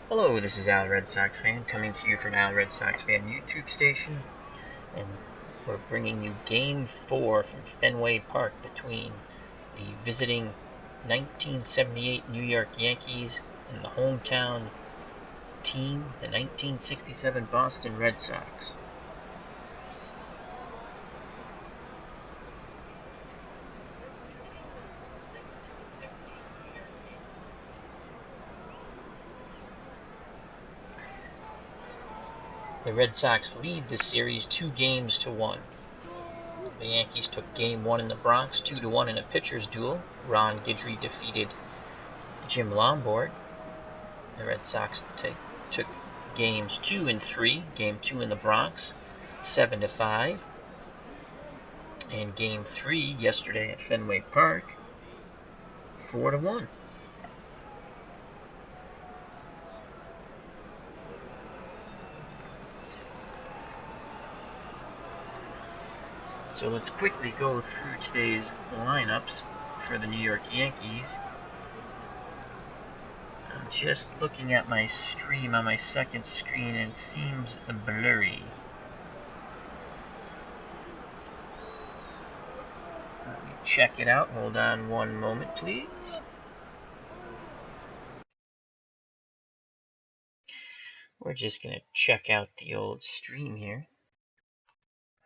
Hello, this is Al Red Sox Fan coming to you from Al Red Sox Fan YouTube station, and we're bringing you Game 4 from Fenway Park between the visiting 1978 New York Yankees and the hometown team, the 1967 Boston Red Sox. The Red Sox lead the series 2-1. The Yankees took Game 1 in the Bronx 2-1 in a pitcher's duel. Ron Guidry defeated Jim Lomborg. The Red Sox took Games 2 and 3, Game 2 in the Bronx, 7-5, and Game 3 yesterday at Fenway Park, 4-1. So let's quickly go through today's lineups for the New York Yankees. I'm just looking at my stream on my second screen and it seems blurry. Let me check it out. Hold on one moment, please. We're just going to check out the old stream here.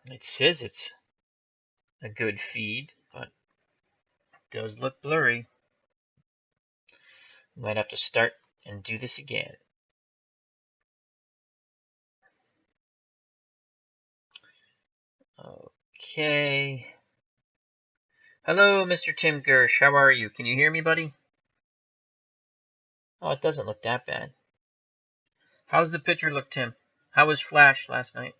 It says it's a good feed, but it does look blurry. Might have to start and do this again. Okay. Hello, Mr. Tim Gersh. How are you? Can you hear me, buddy? Oh, it doesn't look that bad. How's the pitcher look, Tim? How was Flash last night?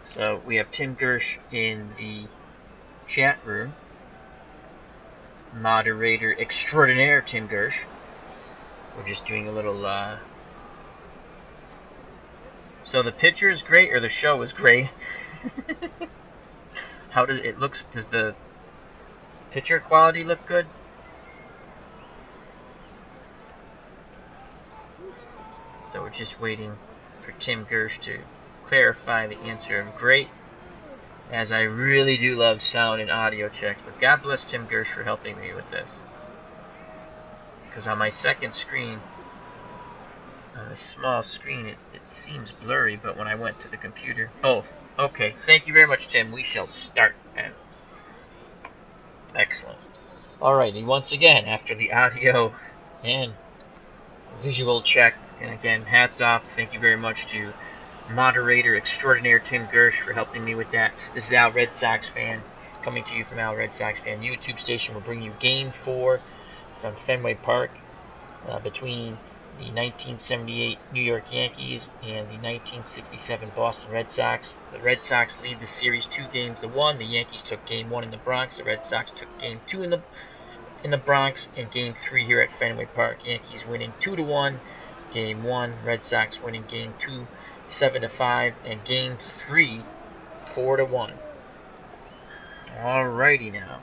So we have Tim Gersh in the chat room. Moderator extraordinaire Tim Gersh. We're just doing a little so the pitcher is great or the show is great? How does it look? Does the pitcher quality look good? So we're just waiting for Tim Gersh to clarify the answer of great, as I really do love sound and audio checks, but God bless Tim Gersh for helping me with this. Because on my second screen, on a small screen, it seems blurry, but when I went to the computer, both. Okay, thank you very much, Tim. We shall start then. Excellent. Alrighty, once again, after the audio and visual check, and again, hats off, thank you very much to moderator extraordinaire Tim Gersh for helping me with that. This is Al Red Sox Fan, coming to you from Al Red Sox Fan YouTube station. We'll bring you Game 4 from Fenway Park between the 1978 New York Yankees and the 1967 Boston Red Sox. The Red Sox lead the series 2-1. The Yankees took Game 1 in the Bronx. The Red Sox took Game 2 in the Bronx and Game 3 here at Fenway Park. Yankees winning 2-1. Game 1, Red Sox winning Game 2 7-5, and Game 3 4-1. Alrighty now.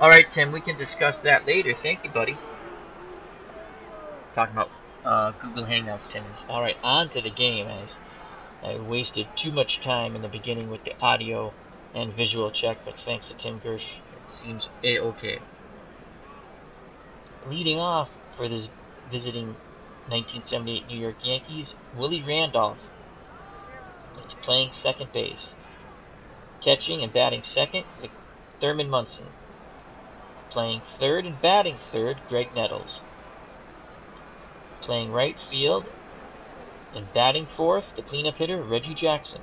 Alright, Tim, we can discuss that later. Thank you, buddy. Talking about Google Hangouts, Tim. Alright, on to the game, as I wasted too much time in the beginning with the audio and visual check, but thanks to Tim Gersh, it seems a-okay. Leading off for this visiting 1978 New York Yankees, Willie Randolph is playing second base. Catching and batting second, Thurman Munson. Playing third and batting third, Greg Nettles. Playing right field and batting fourth, the cleanup hitter, Reggie Jackson.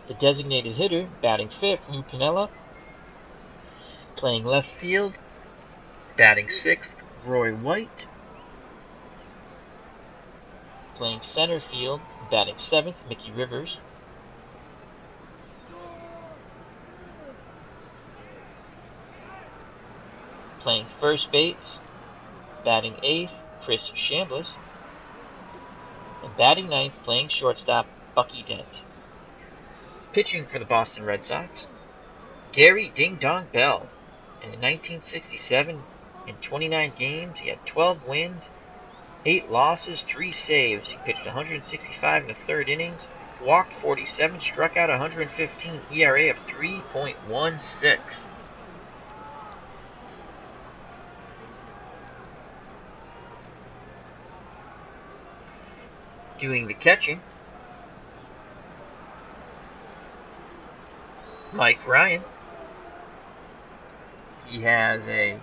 The designated hitter, batting fifth, Lou Piniella. Playing left field, batting sixth, Roy White. Playing center field, batting seventh, Mickey Rivers. Playing first base, batting eighth, Chris Chambliss. And batting ninth, playing shortstop, Bucky Dent. Pitching for the Boston Red Sox, Gary Ding Dong Bell. And in 1967, in 29 games, he had 12 wins, 8 losses, 3 saves. He pitched 165 in the third innings, walked 47, struck out 115, ERA of 3.16. Doing the catching, Mike Ryan. He has a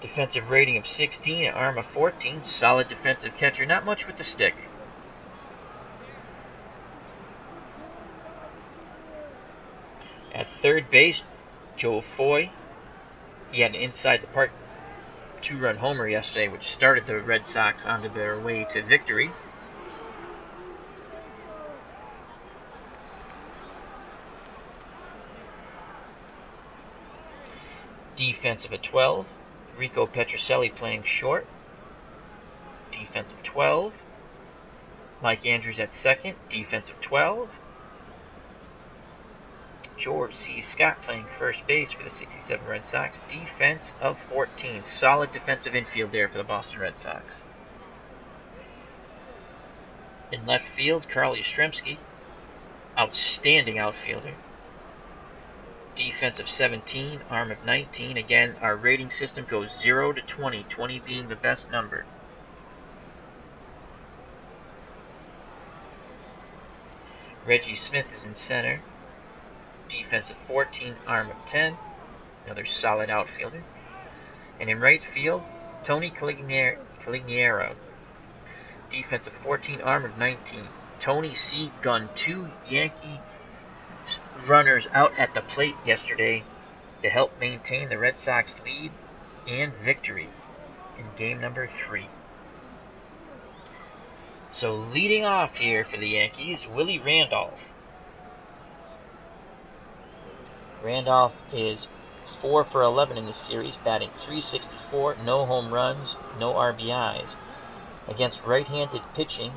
defensive rating of 16, an arm of 14, solid defensive catcher, not much with the stick. At third base, Joe Foy. He had an inside the park 2-run homer yesterday, which started the Red Sox onto their way to victory. Defensive at 12, Rico Petrocelli playing short. Defensive 12, Mike Andrews at second. Defensive 12, George C. Scott playing first base for the 67 Red Sox. Defense of 14. Solid defensive infield there for the Boston Red Sox. In left field, Carl Yastrzemski. Outstanding outfielder. Defense of 17, arm of 19. Again, our rating system goes 0 to 20, 20 being the best number. Reggie Smith is in center. Defense of 14, arm of 10. Another solid outfielder. And in right field, Tony Caligiero. Defense of 14, arm of 19. Tony C. gunned 2 Yankee runners out at the plate yesterday to help maintain the Red Sox lead and victory in game number 3. So leading off here for the Yankees, Willie Randolph. Randolph is 4 for 11 in this series, batting .364, no home runs, no RBIs. Against right-handed pitching,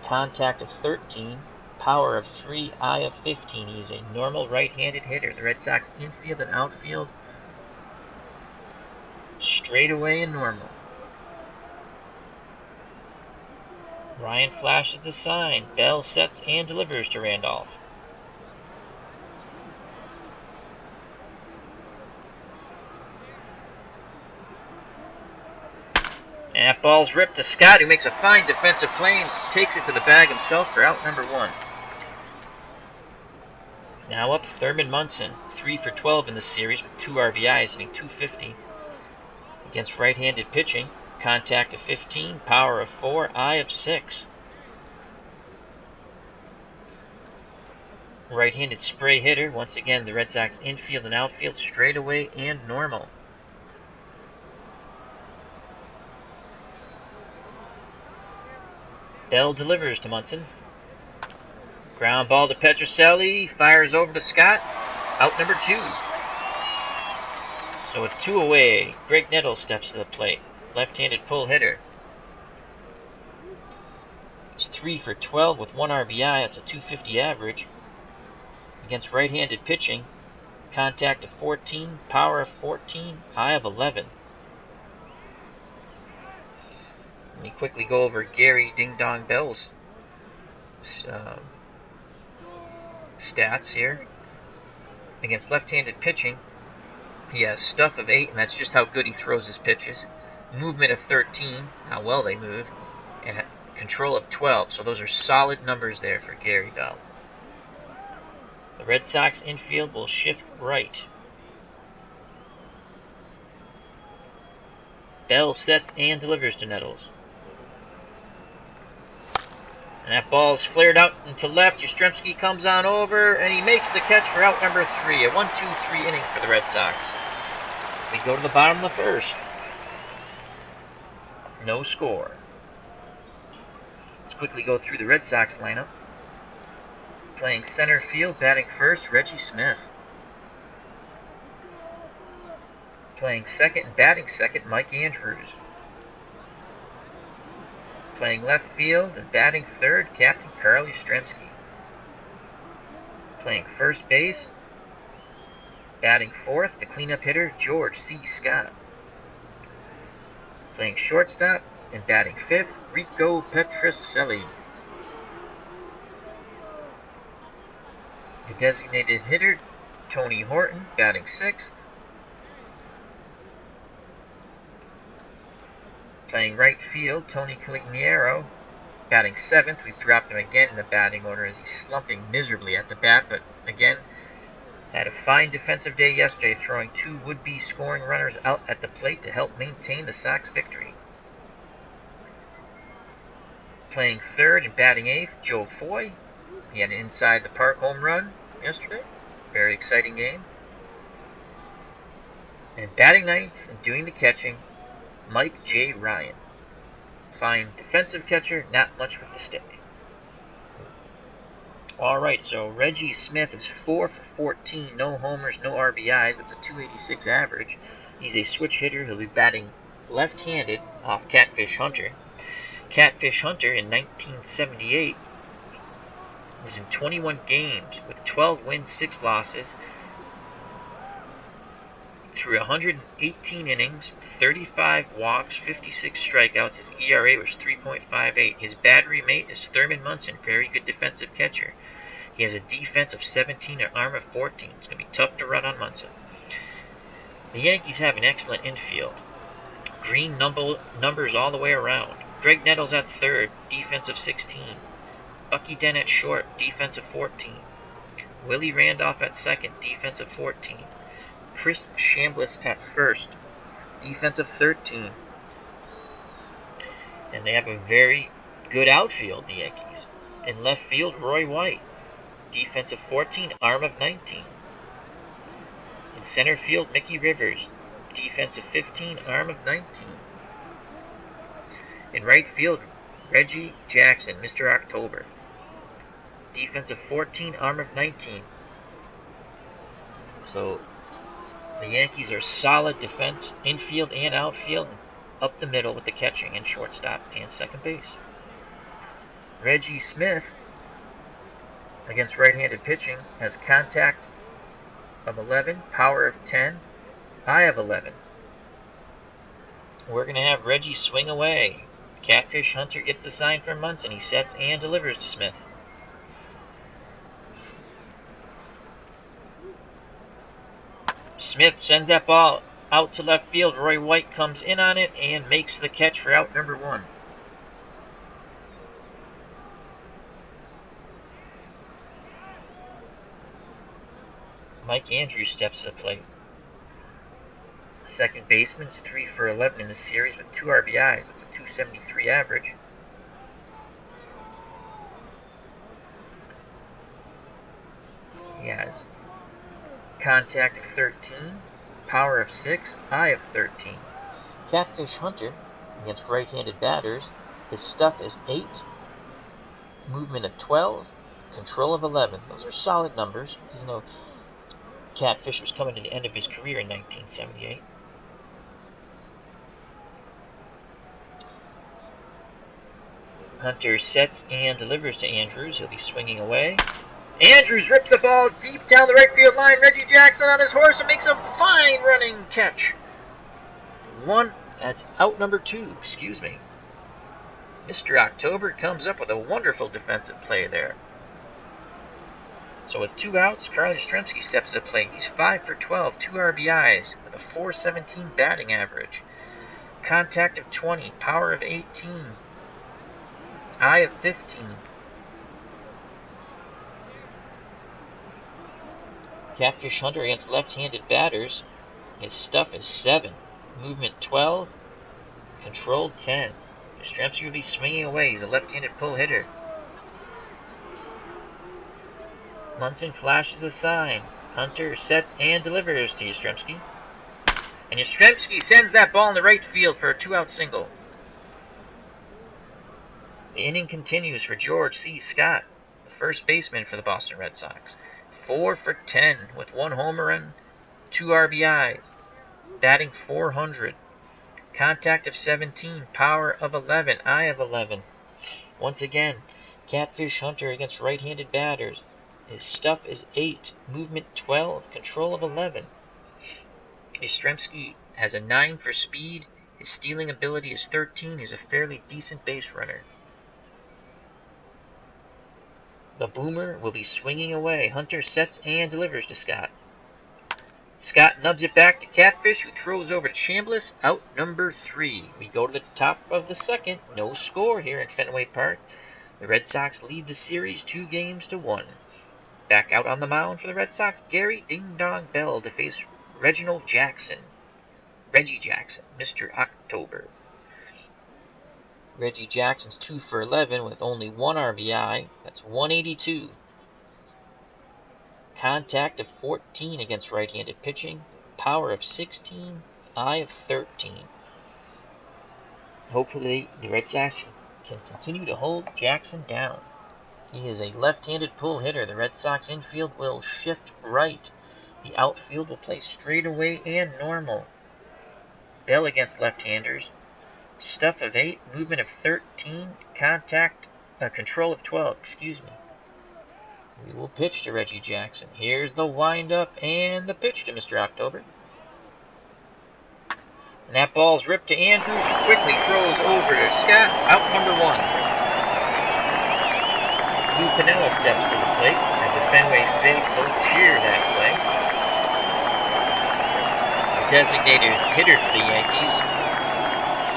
contact of 13, power of 3, eye of 15. He's a normal right-handed hitter. The Red Sox infield and outfield, straight away and normal. Ryan flashes the sign. Bell sets and delivers to Randolph. And that ball's ripped to Scott, who makes a fine defensive play and takes it to the bag himself for out number 1. Now up Thurman Munson, 3 for 12 in the series with 2 RBIs, hitting .250. Against right-handed pitching, contact of 15, power of 4, eye of 6. Right-handed spray hitter, once again the Red Sox infield and outfield straight away and normal. Bell delivers to Munson. Ground ball to Petrocelli, fires over to Scott, out number 2. So with 2 away, Greg Nettles steps to the plate, left-handed pull hitter. He's 3 for 12 with 1 RBI, that's a .250 average. Against right-handed pitching, contact of 14, power of 14, eye of 11. Let me quickly go over Gary Ding Dong Bell's stats here. Against left-handed pitching, he has stuff of 8, and that's just how good he throws his pitches. Movement of 13, how well they move, and control of 12. So those are solid numbers there for Gary Bell. The Red Sox infield will shift right. Bell sets and delivers to Nettles. And that ball's flared out into left. Yastrzemski comes on over, and he makes the catch for out number 3. A 1-2-3 inning for the Red Sox. We go to the bottom of the first. No score. Let's quickly go through the Red Sox lineup. Playing center field, batting first, Reggie Smith. Playing second and batting second, Mike Andrews. Playing left field and batting third, Captain Carl Yastrzemski. Playing first base, batting fourth, the cleanup hitter, George C. Scott. Playing shortstop and batting fifth, Rico Petrocelli. The designated hitter, Tony Horton, batting sixth. Playing right field, Tony Calignero, batting seventh. We've dropped him again in the batting order as he's slumping miserably at the bat, but again, had a fine defensive day yesterday, throwing 2 would-be scoring runners out at the plate to help maintain the Sox victory. Playing third and batting eighth, Joe Foy. He had an inside-the-park home run yesterday. Very exciting game. And batting ninth and doing the catching, Mike J. Ryan. Fine defensive catcher, not much with the stick. Alright, so Reggie Smith is 4 for 14, no homers, no RBIs. That's a .286 average. He's a switch hitter. He'll be batting left-handed off Catfish Hunter. Catfish Hunter in 1978 was in 21 games with 12 wins, 6 losses. Through 118 innings, 35 walks, 56 strikeouts, his ERA was 3.58. His battery mate is Thurman Munson, very good defensive catcher. He has a defense of 17 and arm of 14. It's going to be tough to run on Munson. The Yankees have an excellent infield. Green numbers all the way around. Greg Nettles at third, defense of 16. Bucky Dent at short, defense of 14. Willie Randolph at second, defense of 14. Chris Chambliss at first, defense of 13. And they have a very good outfield, the Yankees. In left field, Roy White, defense of 14, arm of 19. In center field, Mickey Rivers, defense of 15, arm of 19. In right field, Reggie Jackson, Mr. October, defense of 14, arm of 19. So the Yankees are solid defense, infield and outfield, up the middle with the catching and shortstop and second base. Reggie Smith, against right-handed pitching, has contact of 11, power of 10, eye of 11. We're going to have Reggie swing away. Catfish Hunter gets the sign from Munson. He sets and delivers to Smith. Smith sends that ball out to left field. Roy White comes in on it and makes the catch for out number 1. Mike Andrews steps to the plate. Second baseman is 3 for 11 in the series with 2 RBIs. That's a .273 average. He has contact of 13, power of 6, eye of 13. Catfish Hunter, against right-handed batters, his stuff is 8, movement of 12, control of 11. Those are solid numbers, even though Catfish was coming to the end of his career in 1978. Hunter sets and delivers to Andrews. He'll be swinging away. Andrews rips the ball deep down the right field line. Reggie Jackson on his horse and makes a fine running catch. That's out number 2, excuse me. Mr. October comes up with a wonderful defensive play there. So with 2 outs, Carl Yastrzemski steps to the plate. He's 5 for 12, 2 RBIs with a .417 batting average. Contact of 20, power of 18, eye of 15. Catfish Hunter against left-handed batters, his stuff is 7, movement 12, control 10. Yastrzemski will be swinging away. He's a left-handed pull hitter. Munson flashes a sign. Hunter sets and delivers to Yastrzemski. And Yastrzemski sends that ball in the right field for a 2-out single. The inning continues for George C. Scott, the first baseman for the Boston Red Sox. 4 for 10 with 1 homer run, 2 RBIs. batting .400. Contact of 17, power of 11, eye of 11. Once again, catfish hunter against right-handed batters. His stuff is 8, movement 12, control of 11. Yastrzemski has a 9 for speed. His stealing ability is 13. He's a fairly decent base runner. The boomer will be swinging away. Hunter sets and delivers to Scott. Scott nubs it back to Catfish, who throws over to Chambliss, out number 3. We go to the top of the second. No score here at Fenway Park. The Red Sox lead the series 2-1. Back out on the mound for the Red Sox, Gary Ding Dong Bell to face Reggie Jackson, Mr. October. Reggie Jackson's 2 for 11 with only 1 RBI. That's 182. Contact of 14 against right-handed pitching. Power of 16. Eye of 13. Hopefully the Red Sox can continue to hold Jackson down. He is a left-handed pull hitter. The Red Sox infield will shift right. The outfield will play straightaway and normal. Bell against left-handers. Stuff of 8, movement of 13, control of 12, We will pitch to Reggie Jackson. Here's the windup and the pitch to Mr. October. And that ball's ripped to Andrews, who quickly throws over to Scott, out number 1. Lou Piniella steps to the plate as the Fenway faithful cheer that play. The designated hitter for the Yankees,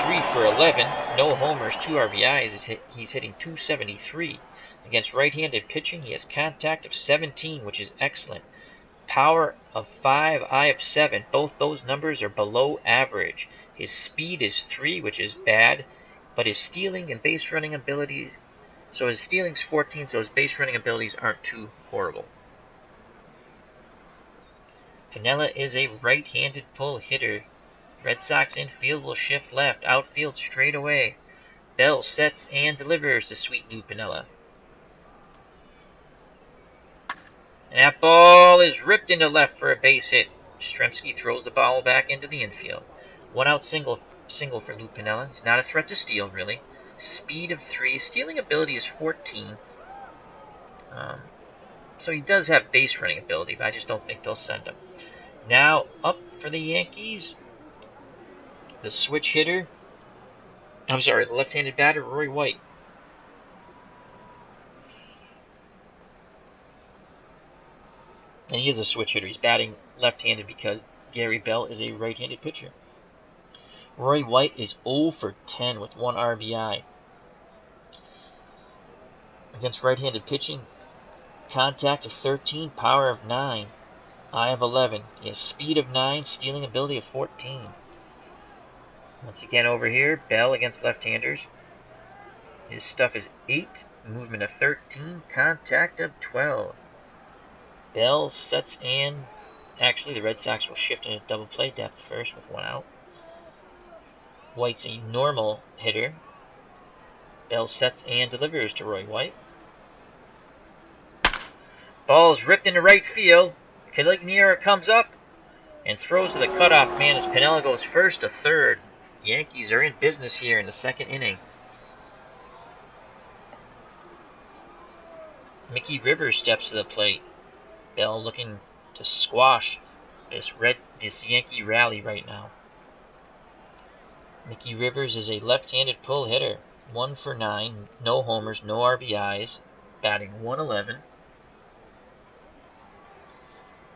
3 for 11, no homers, 2 RBIs. He's hitting .273. Against right-handed pitching, he has contact of 17, which is excellent. Power of 5, eye of 7. Both those numbers are below average. His speed is 3, which is bad, but his stealing and base running abilities, so his stealing's 14, so his base running abilities aren't too horrible. Piniella is a right-handed pull hitter. Red Sox infield will shift left, outfield straight away. Bell sets and delivers to sweet Lou Piniella. And that ball is ripped into left for a base hit. Yastrzemski throws the ball back into the infield. 1 out single for Lou Piniella. He's not a threat to steal, really. Speed of 3. Stealing ability is 14. So he does have base running ability, but I just don't think they'll send him. Now up for the Yankees, the switch hitter. The left-handed batter, Roy White. And he is a switch hitter. He's batting left-handed because Gary Bell is a right-handed pitcher. Roy White is 0 for 10 with 1 RBI. Against right-handed pitching, contact of 13, power of 9, eye of 11. He has speed of 9, stealing ability of 14. Once again over here, Bell against left-handers. His stuff is 8, movement of 13, contact of 12. Bell sets and... Actually, the Red Sox will shift into double play depth first with 1 out. White's a normal hitter. Bell sets and delivers to Roy White. Ball's ripped into right field. Caligniera comes up and throws to the cutoff man as Piniella goes first to third. Yankees are in business here in the second inning. Mickey Rivers steps to the plate. Bell looking to squash this Yankee rally right now. Mickey Rivers is a left-handed pull hitter. 1 for 9, no homers, no RBIs, batting 111.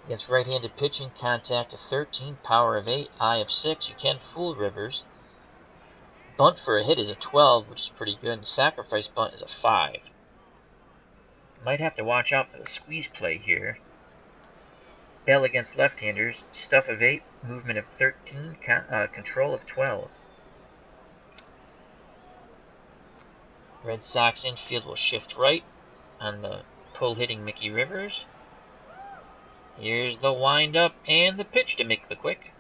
Against right-handed pitching, contact of 13, power of 8, eye of 6. You can fool Rivers. Bunt for a hit is a 12, which is pretty good. And sacrifice bunt is a 5. Might have to watch out for the squeeze play here. Bell against left-handers, stuff of 8, movement of 13, control of 12. Red Sox infield will shift right on the pull-hitting Mickey Rivers. Here's the wind-up and the pitch to Mick the Quick.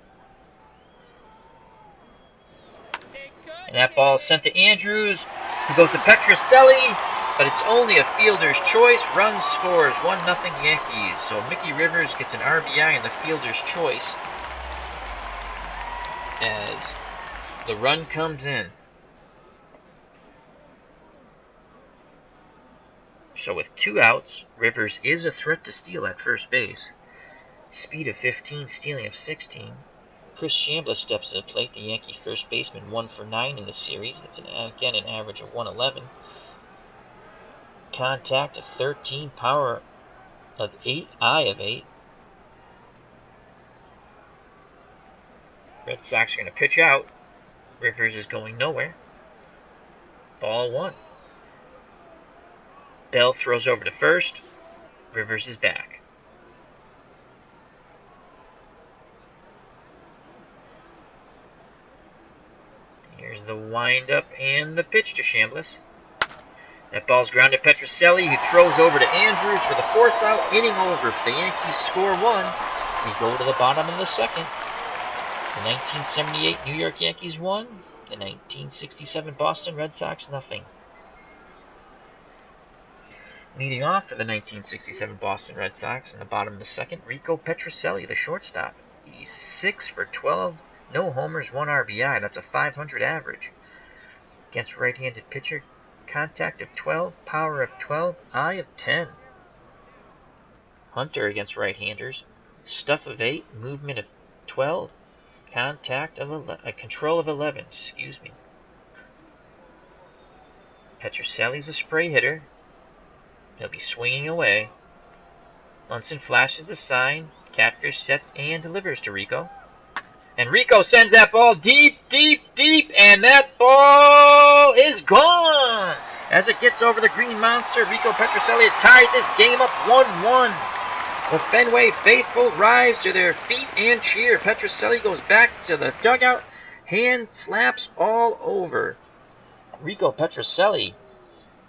And that ball is sent to Andrews, who goes to Petrocelli, but it's only a fielder's choice. Runs scores, 1-0 Yankees. So Mickey Rivers gets an RBI in the fielder's choice. as the run comes in. So with 2 outs, Rivers is a threat to steal at first base. Speed of 15, stealing of 16. Chris Chambliss steps to the plate, the Yankees first baseman, 1 for 9 in the series. That's again an average of 111. Contact of 13, power of 8, eye of 8. Red Sox are going to pitch out. Rivers is going nowhere. Ball 1. Bell throws over to first. Rivers is back. Here's the windup and the pitch to Chambliss. That ball's grounded to Petrocelli, who throws over to Andrews for the force out. Inning over. The Yankees score 1. We go to the bottom of the second. The 1978 New York Yankees won. The 1967 Boston Red Sox nothing. Leading off for the 1967 Boston Red Sox in the bottom of the second, Rico Petrocelli, the shortstop. He's 6 for 12, no homers, 1 RBI. That's a .500 average. Against right-handed pitcher, contact of 12, power of 12, eye of 10. Hunter against right-handers, stuff of 8, movement of 12, contact of 11, control of 11. Excuse me. Petrocelli's a spray hitter. He'll be swinging away. Munson flashes the sign. Catfish sets and delivers to Rico. And Rico sends that ball deep, deep, deep, and that ball is gone! As it gets over the green monster, Rico Petrocelli has tied this game up 1-1. The Fenway faithful rise to their feet and cheer. Petrocelli goes back to the dugout. Hand slaps all over. Rico Petrocelli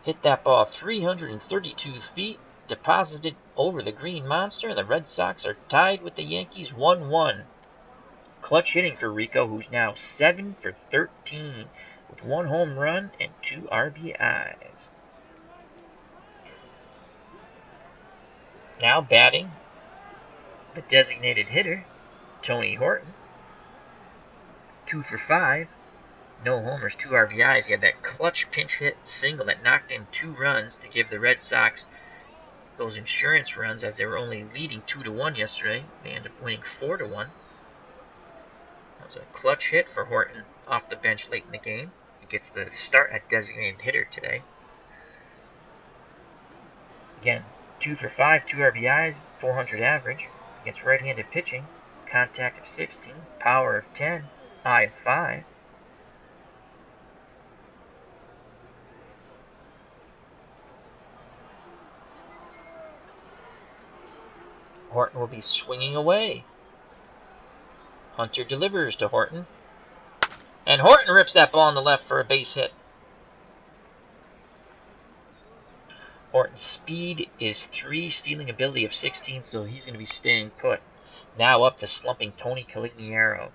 hit that ball 332 feet, deposited over the green monster. The Red Sox are tied with the Yankees 1-1. Clutch hitting for Rico, who's now 7 for 13 with 1 home run and 2 RBIs. Now batting, the designated hitter, Tony Horton. 2 for 5. No homers, 2 RBIs. He had that clutch pinch hit single that knocked in 2 runs to give the Red Sox those insurance runs, as they were only leading 2-1 yesterday. They ended up winning 4-1. That was a clutch hit for Horton off the bench late in the game. He gets the start at designated hitter today. Again, 2 for 5, 2 RBIs, 400 average. Against right-handed pitching, contact of 16, power of 10, eye of 5. Horton will be swinging away. Hunter delivers to Horton. And Horton rips that ball on the left for a base hit. Horton's speed is 3, stealing ability of 16, so he's going to be staying put. Now up to slumping Tony Calignero.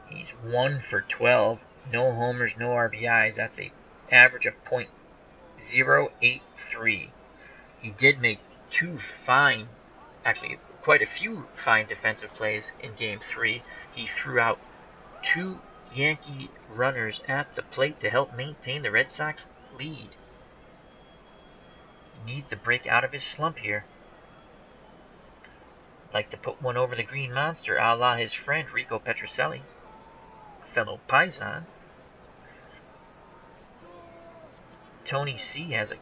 He's 1 for 12. No homers, no RBIs. That's an average of .083. He did make 2 fine, actually quite a few fine defensive plays in Game 3. He threw out 2 Yankee runners at the plate to help maintain the Red Sox lead. He needs to break out of his slump here. I'd like to put one over the green monster, a la his friend Rico Petrocelli, fellow Paisan. Tony C has a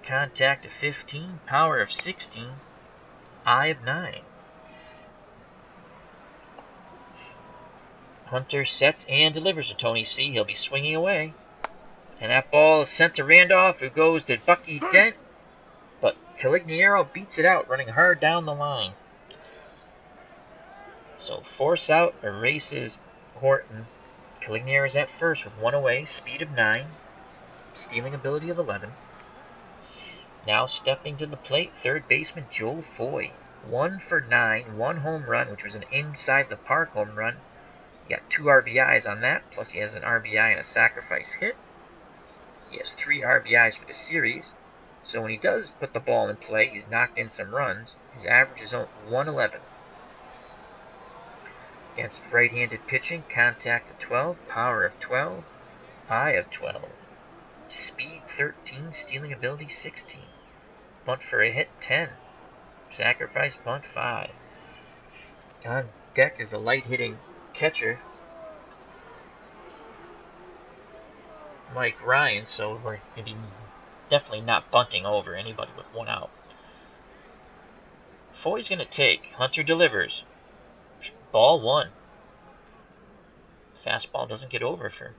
contact of 15, power of 16, eye of 9. Hunter sets and delivers to Tony C. He'll be swinging away. And that ball is sent to Randolph, who goes to Bucky Dent. But Calignero beats it out, running hard down the line. So force out erases Horton. Calignero is at first with 1 away, speed of 9, stealing ability of 11. Now stepping to the plate, third baseman Joe Foy. 1 for 9, 1 home run, which was an inside the park home run. He got 2 RBIs on that, plus he has an RBI and a sacrifice hit. He has 3 RBIs for the series. So when he does put the ball in play, he's knocked in some runs. His average is 111. Against right-handed pitching, contact of 12, power of 12, eye of 12, speed 13, stealing ability 16, bunt for a hit 10, sacrifice bunt 5. On deck is the light-hitting catcher, Mike Ryan, so we're going to be definitely not bunting over anybody with one out. Foy's going to take. Hunter delivers. Ball 1. Fastball doesn't get over for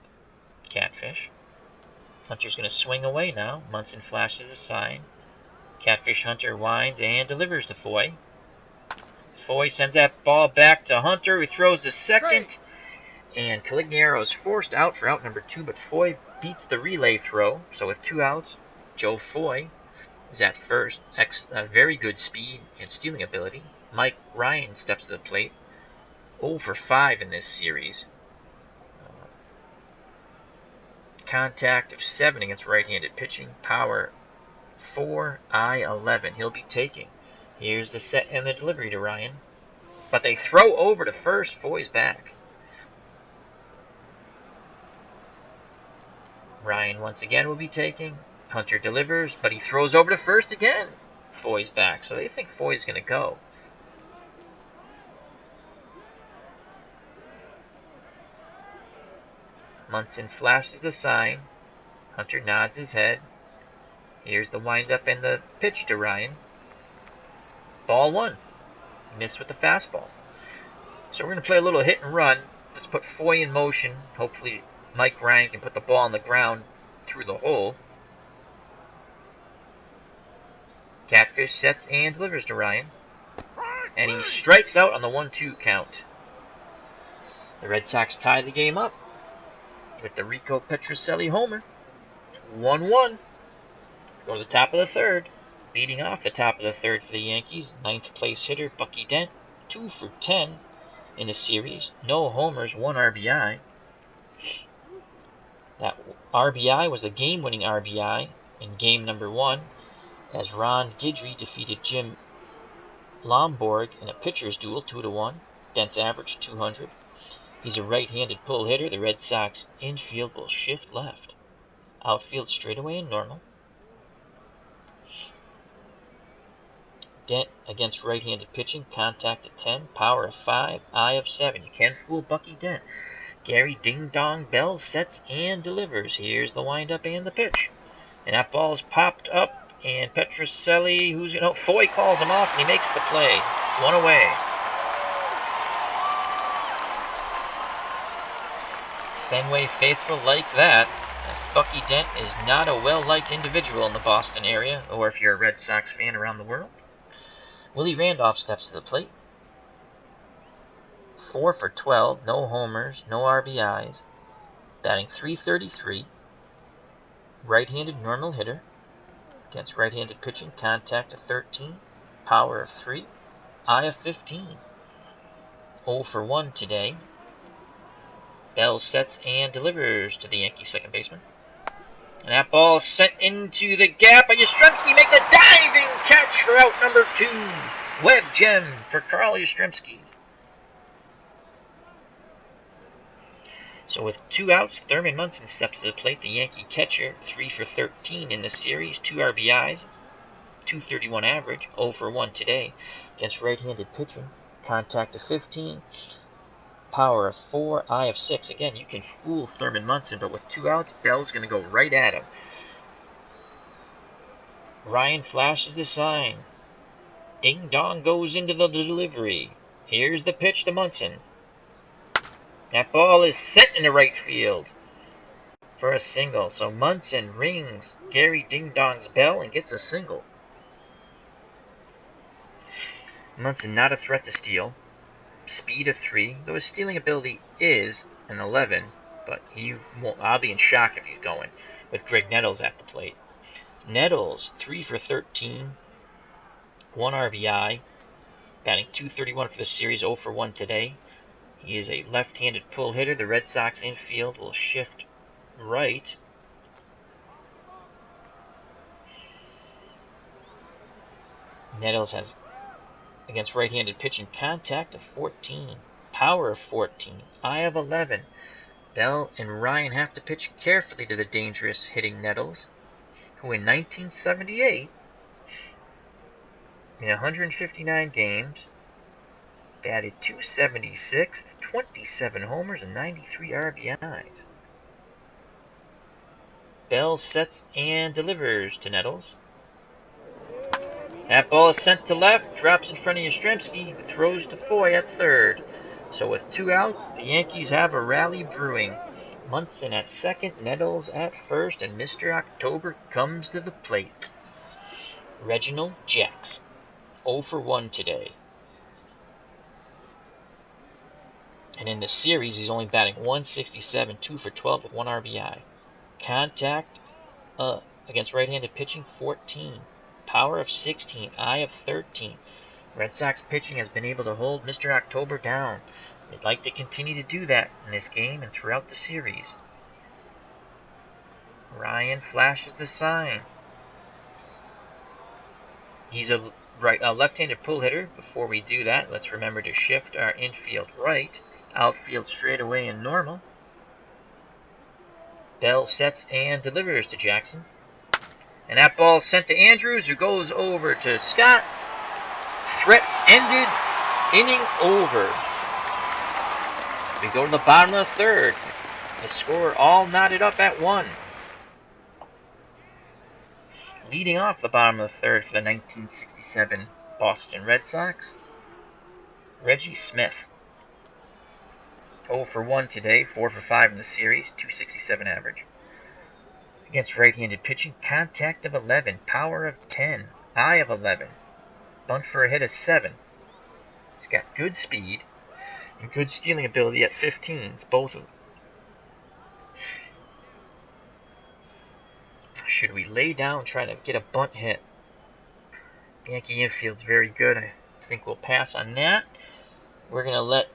Catfish. Hunter's going to swing away now. Munson flashes a sign. Catfish Hunter winds and delivers to Foy. Foy sends that ball back to Hunter, who throws to second. And Calignero is forced out for out number 2, but Foy beats the relay throw. So with 2 outs, Joe Foy is at first. Very good speed and stealing ability. Mike Ryan steps to the plate. 0 for 5 in this series. Contact of 7 against right-handed pitching. Power 4, eye 11. He'll be taking. Here's the set and the delivery to Ryan. But they throw over to first. Foy's back. Ryan once again will be taking. Hunter delivers, but he throws over to first again. Foy's back, so they think Foy's going to go. Munson flashes the sign. Hunter nods his head. Here's the windup and the pitch to Ryan. Ball 1. Missed with the fastball. So we're going to play a little hit and run. Let's put Foy in motion. Hopefully Mike Ryan can put the ball on the ground through the hole. Catfish sets and delivers to Ryan. And he strikes out on the 1-2 count. The Red Sox tie the game up with the Rico Petrocelli homer. 1-1. Go to the top of the third. Leading off the top of the third for the Yankees, 9th place hitter Bucky Dent, 2 for 10 in the series. No homers, 1 RBI. That RBI was a game-winning RBI in game number 1, as Ron Guidry defeated Jim Lomborg in a pitcher's duel 2-1. Dent's average 200. He's a right-handed pull hitter. The Red Sox infield will shift left. Outfield straightaway and normal. Dent against right-handed pitching, contact of 10, power of 5, eye of 7. You can't fool Bucky Dent. Gary Ding Dong Bell sets and delivers. Here's the windup and the pitch. And that ball's popped up, and Petrocelli, Foy calls him off, and he makes the play. 1 away. Fenway faithful like that, as Bucky Dent is not a well-liked individual in the Boston area, or if you're a Red Sox fan around the world. Willie Randolph steps to the plate. 4 for 12, no homers, no RBIs. Batting .333. Right-handed normal hitter. Against right-handed pitching, contact of 13, power of 3, eye of 15. 0 for 1 today. Bell sets and delivers to the Yankee second baseman. And that ball sent into the gap, and Yastrzemski makes a diving catch for out number 2. Web gem for Carl Yastrzemski. So with 2 outs, Thurman Munson steps to the plate. The Yankee catcher, 3 for 13 in the series, 2 RBIs, .231 average, 0 for 1 today. Against right-handed pitching, contact of 15, power of 4, eye of 6. Again, you can fool Thurman Munson, but with 2 outs, Bell's going to go right at him. Ryan flashes the sign. Ding Dong goes into the delivery. Here's the pitch to Munson. That ball is sent into right field for a single. So Munson rings Gary Ding Dong's bell and gets a single. Munson not a threat to steal. Speed of 3, though his stealing ability is an 11, but I'll be in shock if he's going, with Greg Nettles at the plate. Nettles, 3 for 13, 1 RBI, batting .231 for the series, 0 for 1 today. He is a left-handed pull hitter. The Red Sox infield will shift right. Nettles has, against right-handed pitching, contact of 14, power of 14, eye of 11. Bell and Ryan have to pitch carefully to the dangerous hitting Nettles, who in 1978, in 159 games, batted .276, 27 homers, and 93 RBIs. Bell sets and delivers to Nettles. That ball is sent to left, drops in front of Yastrzemski, who throws to Foy at third. So with 2 outs, the Yankees have a rally brewing. Munson at second, Nettles at first, and Mr. October comes to the plate. Reginald Jackson, 0 for 1 today. And in the series, he's only batting .167, 2 for 12 with 1 RBI. Contact against right-handed pitching, 14. Power of 16, eye of 13. Red Sox pitching has been able to hold Mr. October down. They'd like to continue to do that in this game and throughout the series. Ryan flashes the sign. He's a left-handed pull hitter. Before we do that, let's remember to shift our infield right. Outfield straightaway and normal. Bell sets and delivers to Jackson. And that ball sent to Andrews, who goes over to Scott. Threat ended, inning over. We go to the bottom of the third. The score all knotted up at 1. Leading off the bottom of the third for the 1967 Boston Red Sox, Reggie Smith. 0 for 1 today, 4 for 5 in the series, .267 average. Against right-handed pitching, contact of 11, power of 10, eye of 11, bunt for a hit of 7. He's got good speed and good stealing ability at 15s, both of them. Should we lay down, try to get a bunt hit? Yankee infield's very good. I think we'll pass on that. We're going to let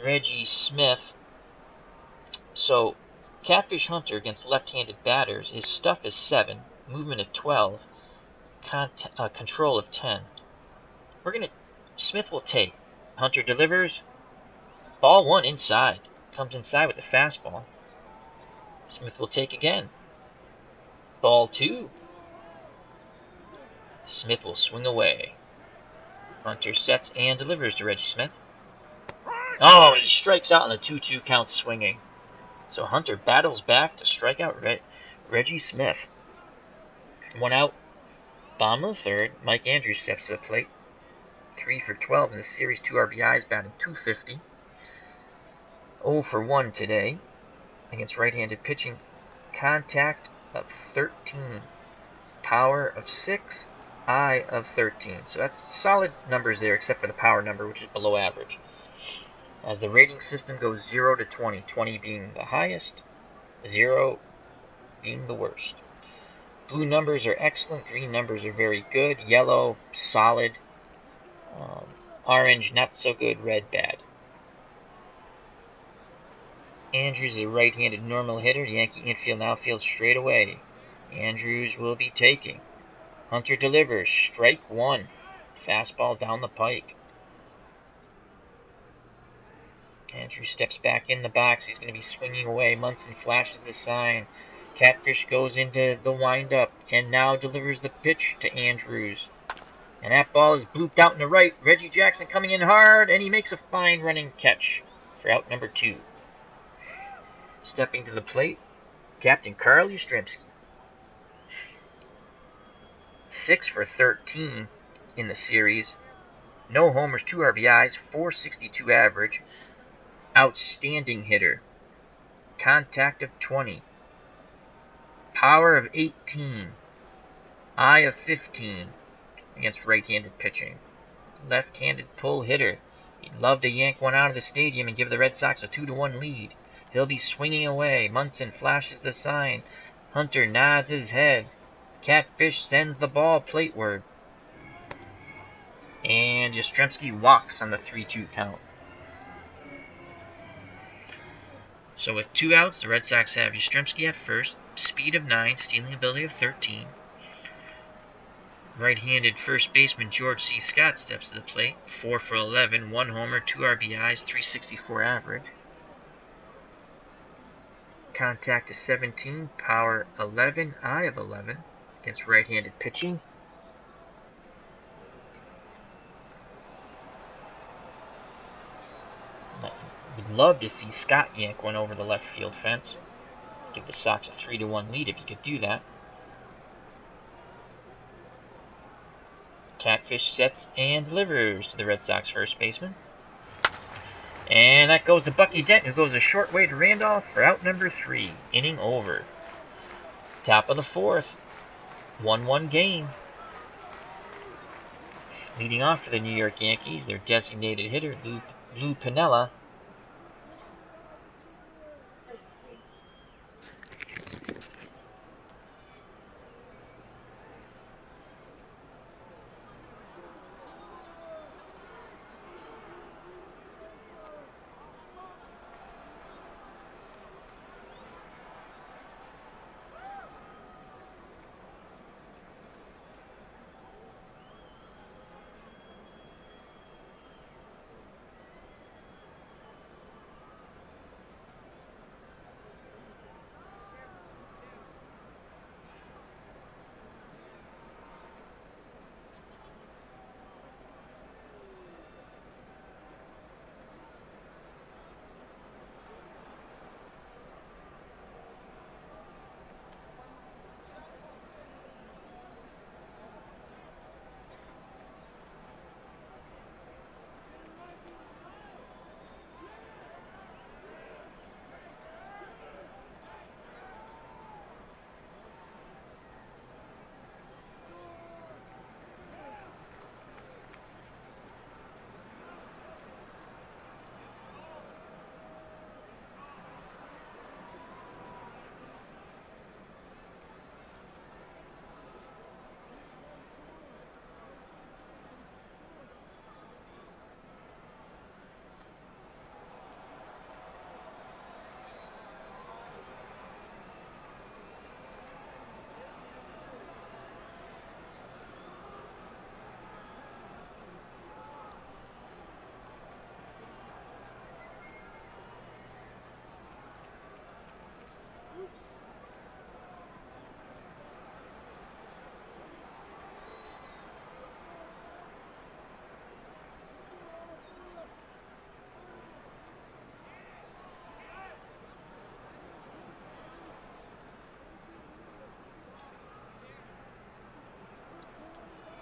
Reggie Smith. So, Catfish Hunter against left-handed batters, his stuff is 7, movement of 12, control of 10. Smith will take. Hunter delivers. Ball 1 inside. Comes inside with the fastball. Smith will take again. Ball 2. Smith will swing away. Hunter sets and delivers to Reggie Smith. Oh, he strikes out on the 2-2 count swinging. So Hunter battles back to strike out Reggie Smith. 1 out. Bottom of the third. Mike Andrews steps to the plate. 3 for 12 in the series. 2 RBIs, batting .250. 0 for 1 today against right-handed pitching. Contact of 13. Power of 6. Eye of 13. So that's solid numbers there, except for the power number, which is below average. As the rating system goes 0 to 20, 20 being the highest, 0 being the worst. Blue numbers are excellent, green numbers are very good, yellow, solid, orange, not so good, red, bad. Andrews is a right-handed normal hitter. Yankee infield and outfield straight away. Andrews will be taking. Hunter delivers, strike 1. Fastball down the pike. Andrews steps back in the box. He's going to be swinging away. Munson flashes the sign. Catfish goes into the windup and now delivers the pitch to Andrews. And that ball is blooped out in the right. Reggie Jackson coming in hard, and he makes a fine running catch for out number 2. Stepping to the plate, Captain Carl Yastrzemski. 6 for 13 in the series. No homers, 2 RBIs, .462 average. Outstanding hitter. Contact of 20. Power of 18. Eye of 15 against right-handed pitching. Left-handed pull hitter. He'd love to yank one out of the stadium and give the Red Sox a 2-1 lead. He'll be swinging away. Munson flashes the sign. Hunter nods his head. Catfish sends the ball plateward. And Yastrzemski walks on the 3-2 count. So with 2 outs, the Red Sox have Yastrzemski at first, speed of 9, stealing ability of 13. Right-handed first baseman George C. Scott steps to the plate. 4 for 11, 1 homer, 2 RBIs, 364 average. Contact to 17, power 11, eye of 11 against right-handed pitching. We'd love to see Scott yank one over the left field fence. Give the Sox a 3-1 lead if you could do that. Catfish sets and delivers to the Red Sox first baseman. And that goes to Bucky Dent, who goes a short way to Randolph for out number 3. Inning over. Top of the 4th. 1-1 game. Leading off for the New York Yankees, their designated hitter, Lou Piniella.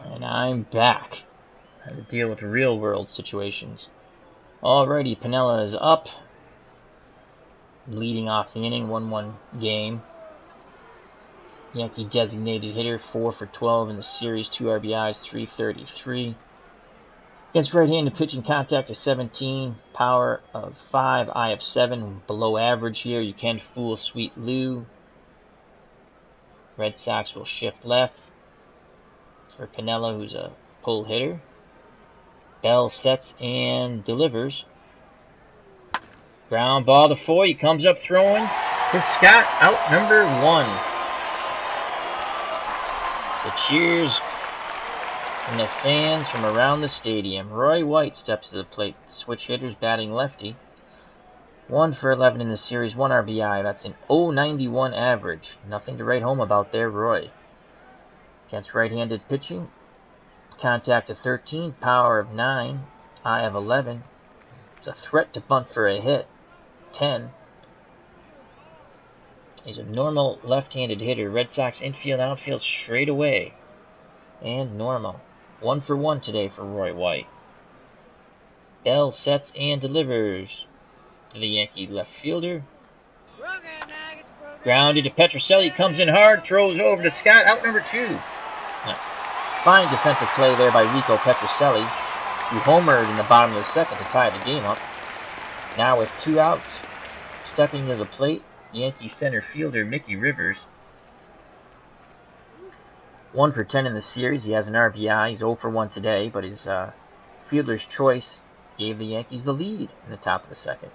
And I'm back. I had to deal with real world situations. Alrighty, Piniella is up. Leading off the inning, 1-1 game. Yankee designated hitter, 4 for 12 in the series, 2 RBIs, 333. Against right-handed pitching, contact of 17, power of 5, eye of 7, below average here. You can fool Sweet Lou. Red Sox will shift left for Piniella, who's a pull hitter. Bell sets and delivers. Ground ball to Foy. He comes up throwing to Scott, out number 1. So cheers from the fans from around the stadium. Roy White steps to the plate. The switch hitters batting lefty. 1 for 11 in the series, 1 RBI. That's an .091 average. Nothing to write home about there, Roy. Against right-handed pitching, contact of 13, power of 9, eye of 11. It's a threat to bunt for a hit, 10. He's a normal left-handed hitter. Red Sox infield, outfield straight away. And normal. 1 for 1 today for Roy White. Bell sets and delivers to the Yankee left fielder. Grounded to Petrocelli, comes in hard, throws over to Scott, out number 2. Fine defensive play there by Rico Petrocelli, who homered in the bottom of the 2nd to tie the game up. Now with 2 outs, stepping to the plate, Yankee center fielder Mickey Rivers. 1 for 10 in the series. He has an RBI. He's 0 for 1 today, but his fielder's choice gave the Yankees the lead in the top of the 2nd.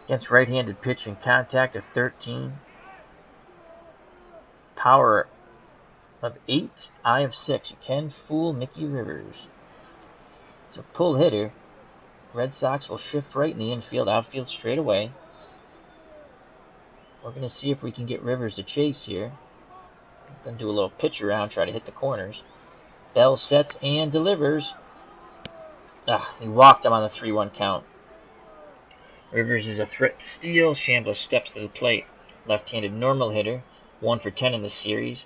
Against right-handed pitching, contact of 13. Power of 8, eye of 6. You can fool Mickey Rivers. It's a pull hitter. Red Sox will shift right in the infield, outfield straight away. We're going to see if we can get Rivers to chase here. Going to do a little pitch around, try to hit the corners. Bell sets and delivers. He walked him on the 3-1 count. Rivers is a threat to steal. Chambliss steps to the plate. Left-handed normal hitter. 1 for 10 in the series.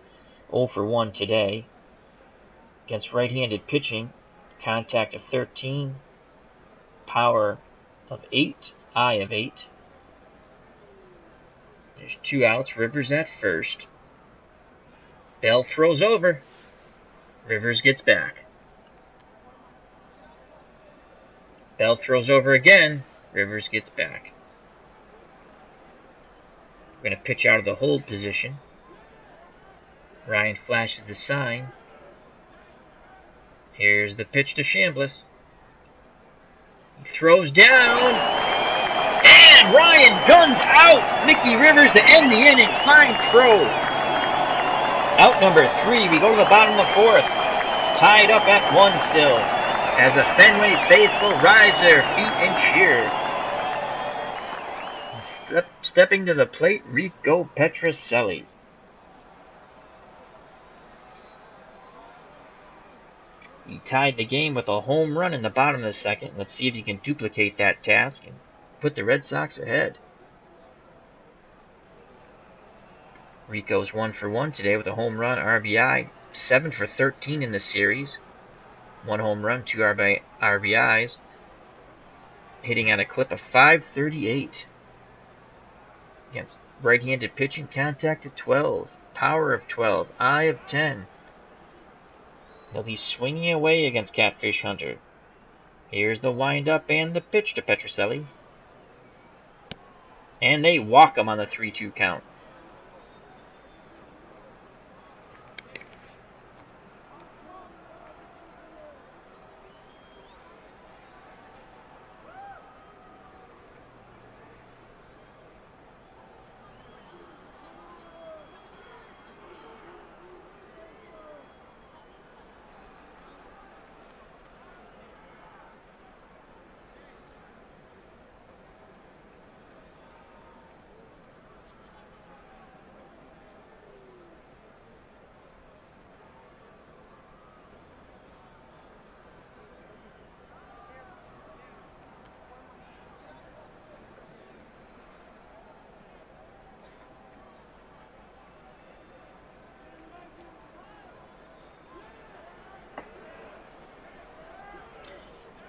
0 for 1 today. Against right-handed pitching. Contact of 13. Power of 8. Eye of 8. There's 2 outs. Rivers at first. Bell throws over. Rivers gets back. Bell throws over again. Rivers gets back. We're going to pitch out of the hold position. Ryan flashes the sign. Here's the pitch to Chambliss. He throws down. And Ryan guns out Mickey Rivers to end the inning. Fine throw. Out number 3. We go to the bottom of the 4th. Tied up at 1 still. As the Fenway faithful rise to their feet and cheer. Stepping to the plate, Rico Petrocelli. He tied the game with a home run in the bottom of the 2nd. Let's see if he can duplicate that task and put the Red Sox ahead. Rico's 1 for 1 today with a home run, RBI, 7 for 13 in the series. 1 home run, 2 RBIs. Hitting at a clip of 538. Against right-handed pitching, contact of 12. Power of 12. Eye of 10. He'll be swinging away against Catfish Hunter. Here's the windup and the pitch to Petrocelli. And they walk him on the 3-2 count.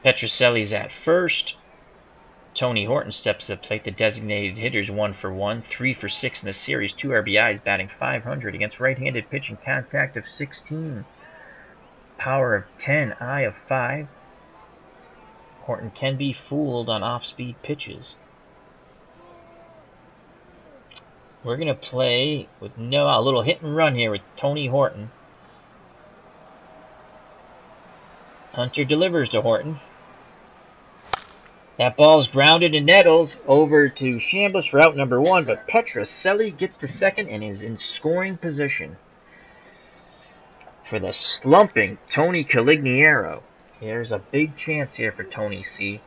Petrocelli's at first. Tony Horton steps to the plate. The designated hitter's 1 for 1, 3 for 6 in the series, 2 RBIs, batting .500 against right-handed pitching, contact of 16. Power of 10, eye of 5. Horton can be fooled on off-speed pitches. We're going to play with a little hit and run here with Tony Horton. Hunter delivers to Horton. That ball's grounded and nettles over to Chambliss for out number 1, but Petrocelli gets to second and is in scoring position for the slumping Tony Calignero. There's a big chance here for Tony C.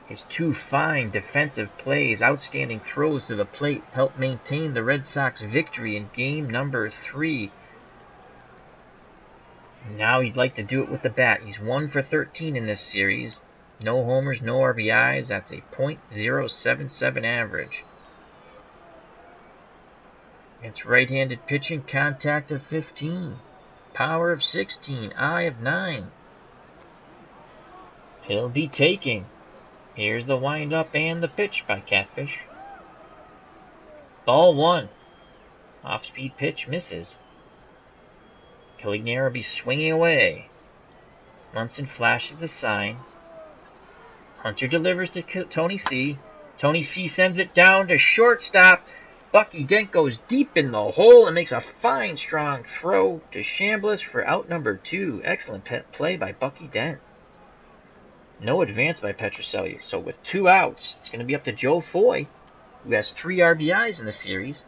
His 2 fine defensive plays, outstanding throws to the plate, helped maintain the Red Sox victory in game number 3. Now he'd like to do it with the bat. He's 1 for 13 in this series. No homers, no RBIs. That's a .077 average. Against right-handed pitching, contact of 15. Power of 16. Eye of 9. He'll be taking. Here's the windup and the pitch by Catfish. Ball 1. Off-speed pitch misses. Calignero will be swinging away. Munson flashes the sign. Hunter delivers to Tony C. Tony C sends it down to shortstop. Bucky Dent goes deep in the hole and makes a fine, strong throw to Chambliss for out number 2. Excellent play by Bucky Dent. No advance by Petrocelli. So with 2 outs, it's going to be up to Joe Foy, who has 3 RBIs in the series,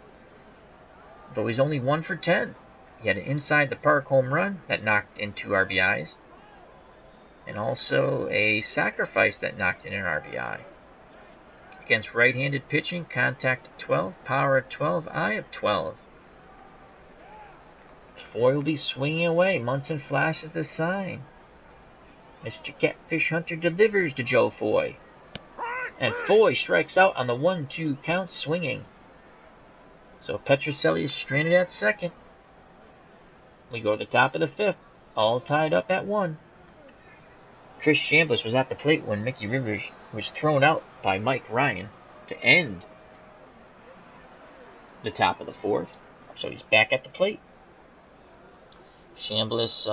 though he's only 1 for 10. He had an inside the park home run that knocked in 2 RBIs, and also a sacrifice that knocked in an RBI. Against right-handed pitching, contact of 12, power of 12, eye of 12. Foy will be swinging away. Munson flashes the sign. Mr. Catfish Hunter delivers to Joe Foy. And Foy strikes out on the 1-2 count swinging. So Petrocelli is stranded at second. We go to the top of the 5th, all tied up at 1. Chris Chambliss was at the plate when Mickey Rivers was thrown out by Mike Ryan to end the top of the 4th. So he's back at the plate. Chambliss,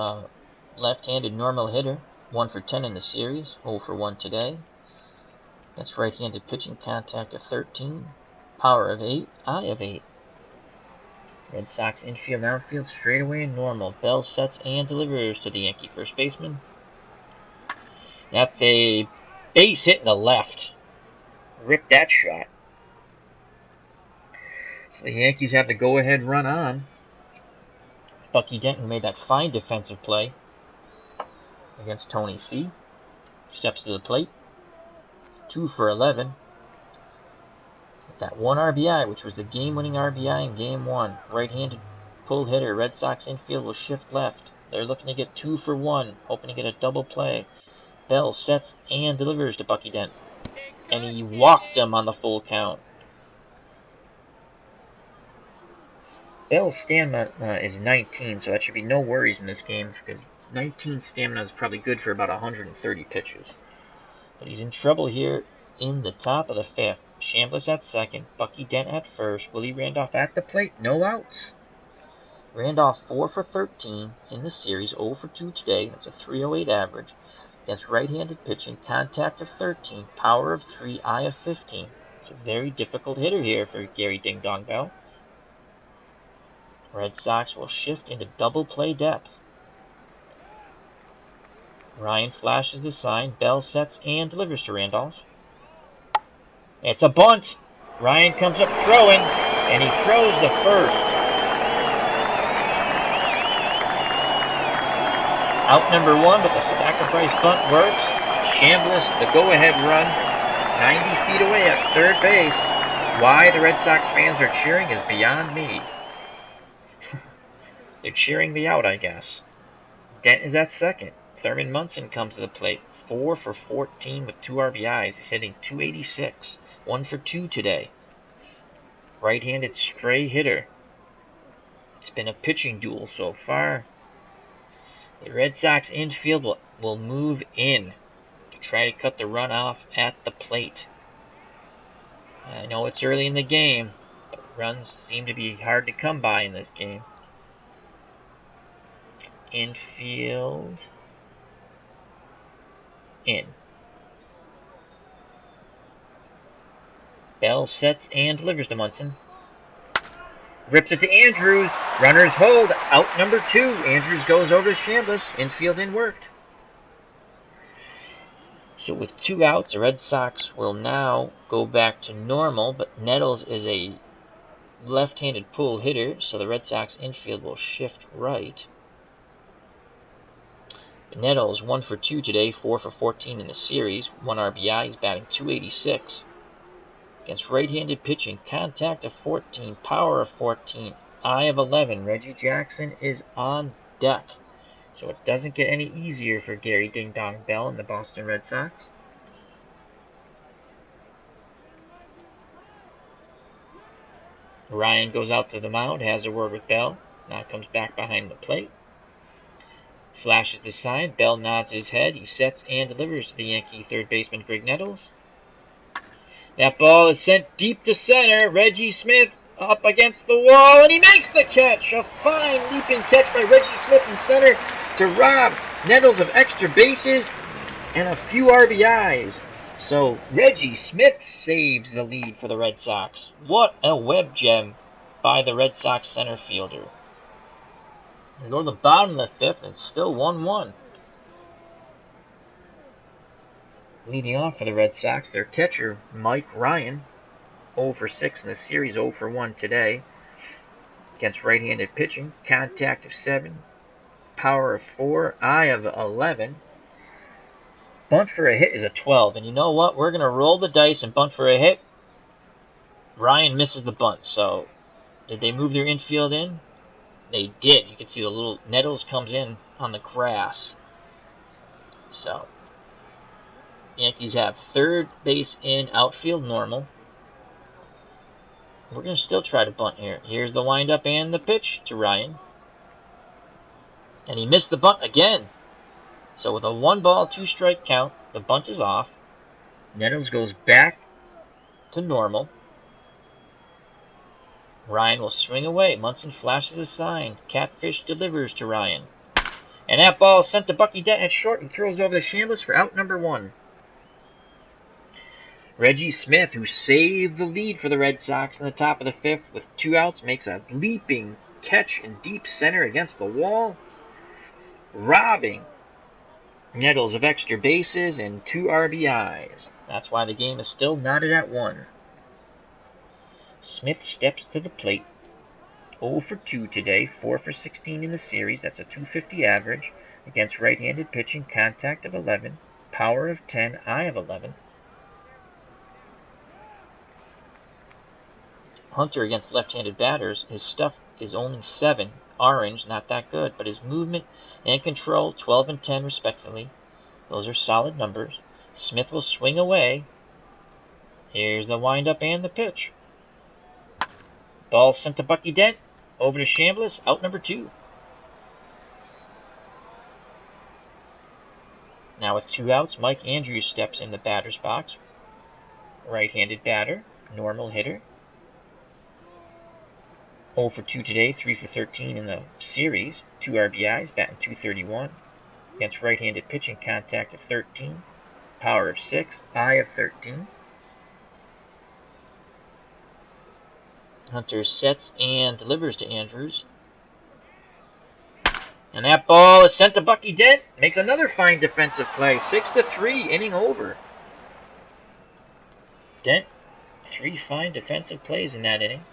left-handed normal hitter, 1 for 10 in the series, 0 for 1 today. That's right-handed pitching, contact of 13, power of 8, eye of 8. Red Sox infield, outfield, straightaway and normal. Bell sets and delivers to the Yankee first baseman. That's a base hit in the left. Ripped that shot. So the Yankees have the go-ahead run on. Bucky Denton made that fine defensive play against Tony C. Steps to the plate. 2 for 11. With that 1 RBI, which was the game-winning RBI in Game 1. Right-handed pull hitter. Red Sox infield will shift left. They're looking to get 2 for 1, hoping to get a double play. Bell sets and delivers to Bucky Dent. And he walked him on the full count. Bell's stamina is 19, so that should be no worries in this game, because 19 stamina is probably good for about 130 pitches. But he's in trouble here in the top of the 5th. Chambliss at second, Bucky Dent at first, Willie Randolph at the plate, no outs. Randolph 4 for 13 in the series, 0 for 2 today. That's a 308 average. Against right-handed pitching, contact of 13, power of 3, eye of 15. It's a very difficult hitter here for Gary Ding Dong Bell. Red Sox will shift into double play depth. Ryan flashes the sign. Bell sets and delivers to Randolph. It's a bunt. Ryan comes up throwing, and he throws the first. Out number 1, but the sacrifice bunt works. Chambliss, the go-ahead run, 90 feet away at third base. Why the Red Sox fans are cheering is beyond me. They're cheering me out, I guess. Dent is at second. Thurman Munson comes to the plate. 4 for 14 with 2 RBIs. He's hitting .286. 1 for 2 today. Right-handed stray hitter. It's been a pitching duel so far. The Red Sox infield will move in to try to cut the run off at the plate. I know it's early in the game, but runs seem to be hard to come by in this game. Infield. In. Bell sets and delivers to Munson. Rips it to Andrews. Runners hold. Out number 2. Andrews goes over to Chambliss. Infield in worked. So with 2 outs, the Red Sox will now go back to normal, but Nettles is a left-handed pull hitter, so the Red Sox infield will shift right. Nettles 1 for 2 today, 4 for 14 in the series, 1 RBI, he's batting .286. Against right-handed pitching, contact of 14, power of 14, eye of 11. Reggie Jackson is on deck. So it doesn't get any easier for Gary Ding Dong Bell and the Boston Red Sox. Ryan goes out to the mound, has a word with Bell. Now comes back behind the plate. Flashes the sign. Bell nods his head. He sets and delivers to the Yankee third baseman Greg Nettles. That ball is sent deep to center. Reggie Smith up against the wall, and he makes the catch. A fine leaping catch by Reggie Smith in center to rob Nettles of extra bases and a few RBIs. So Reggie Smith saves the lead for the Red Sox. What a web gem by the Red Sox center fielder. We go to the bottom of the 5th, and it's still 1-1. Leading off for the Red Sox, their catcher, Mike Ryan, 0 for 6 in the series, 0 for 1 today. Against right-handed pitching, contact of 7, power of 4, eye of 11. Bunt for a hit is a 12. And you know what? We're going to roll the dice and bunt for a hit. Ryan misses the bunt. So did they move their infield in? They did. You can see the little Nettles comes in on the grass. So Yankees have third base in, outfield normal. We're going to still try to bunt here. Here's the windup and the pitch to Ryan. And he missed the bunt again. So with a 1-ball, 2-strike count, the bunt is off. Nettles goes back to normal. Ryan will swing away. Munson flashes a sign. Catfish delivers to Ryan. And that ball is sent to Bucky Dent at short. He throws over the shambles for out number 1. Reggie Smith, who saved the lead for the Red Sox in the top of the 5th with 2 outs, makes a leaping catch in deep center against the wall, robbing Nettles of extra bases and 2 RBIs. That's why the game is still knotted at 1. Smith steps to the plate. 0 for 2 today, 4 for 16 in the series. That's a .250 average against right-handed pitching, contact of 11, power of 10, eye of 11. Hunter against left-handed batters, his stuff is only 7, orange, not that good, but his movement and control, 12 and 10 respectively. Those are solid numbers. Smith will swing away. Here's the windup and the pitch. Ball sent to Bucky Dent, over to Chambliss, out number 2. Now with 2 outs, Mike Andrews steps in the batter's box. Right-handed batter, normal hitter. 0 for 2 today, 3 for 13 in the series. 2 RBIs, batting .231. Against right-handed pitching, contact of 13, power of 6, eye of 13. Hunter sets and delivers to Andrews. And that ball is sent to Bucky Dent. Makes another fine defensive play. 6-3, inning over. Dent, 3 fine defensive plays in that inning.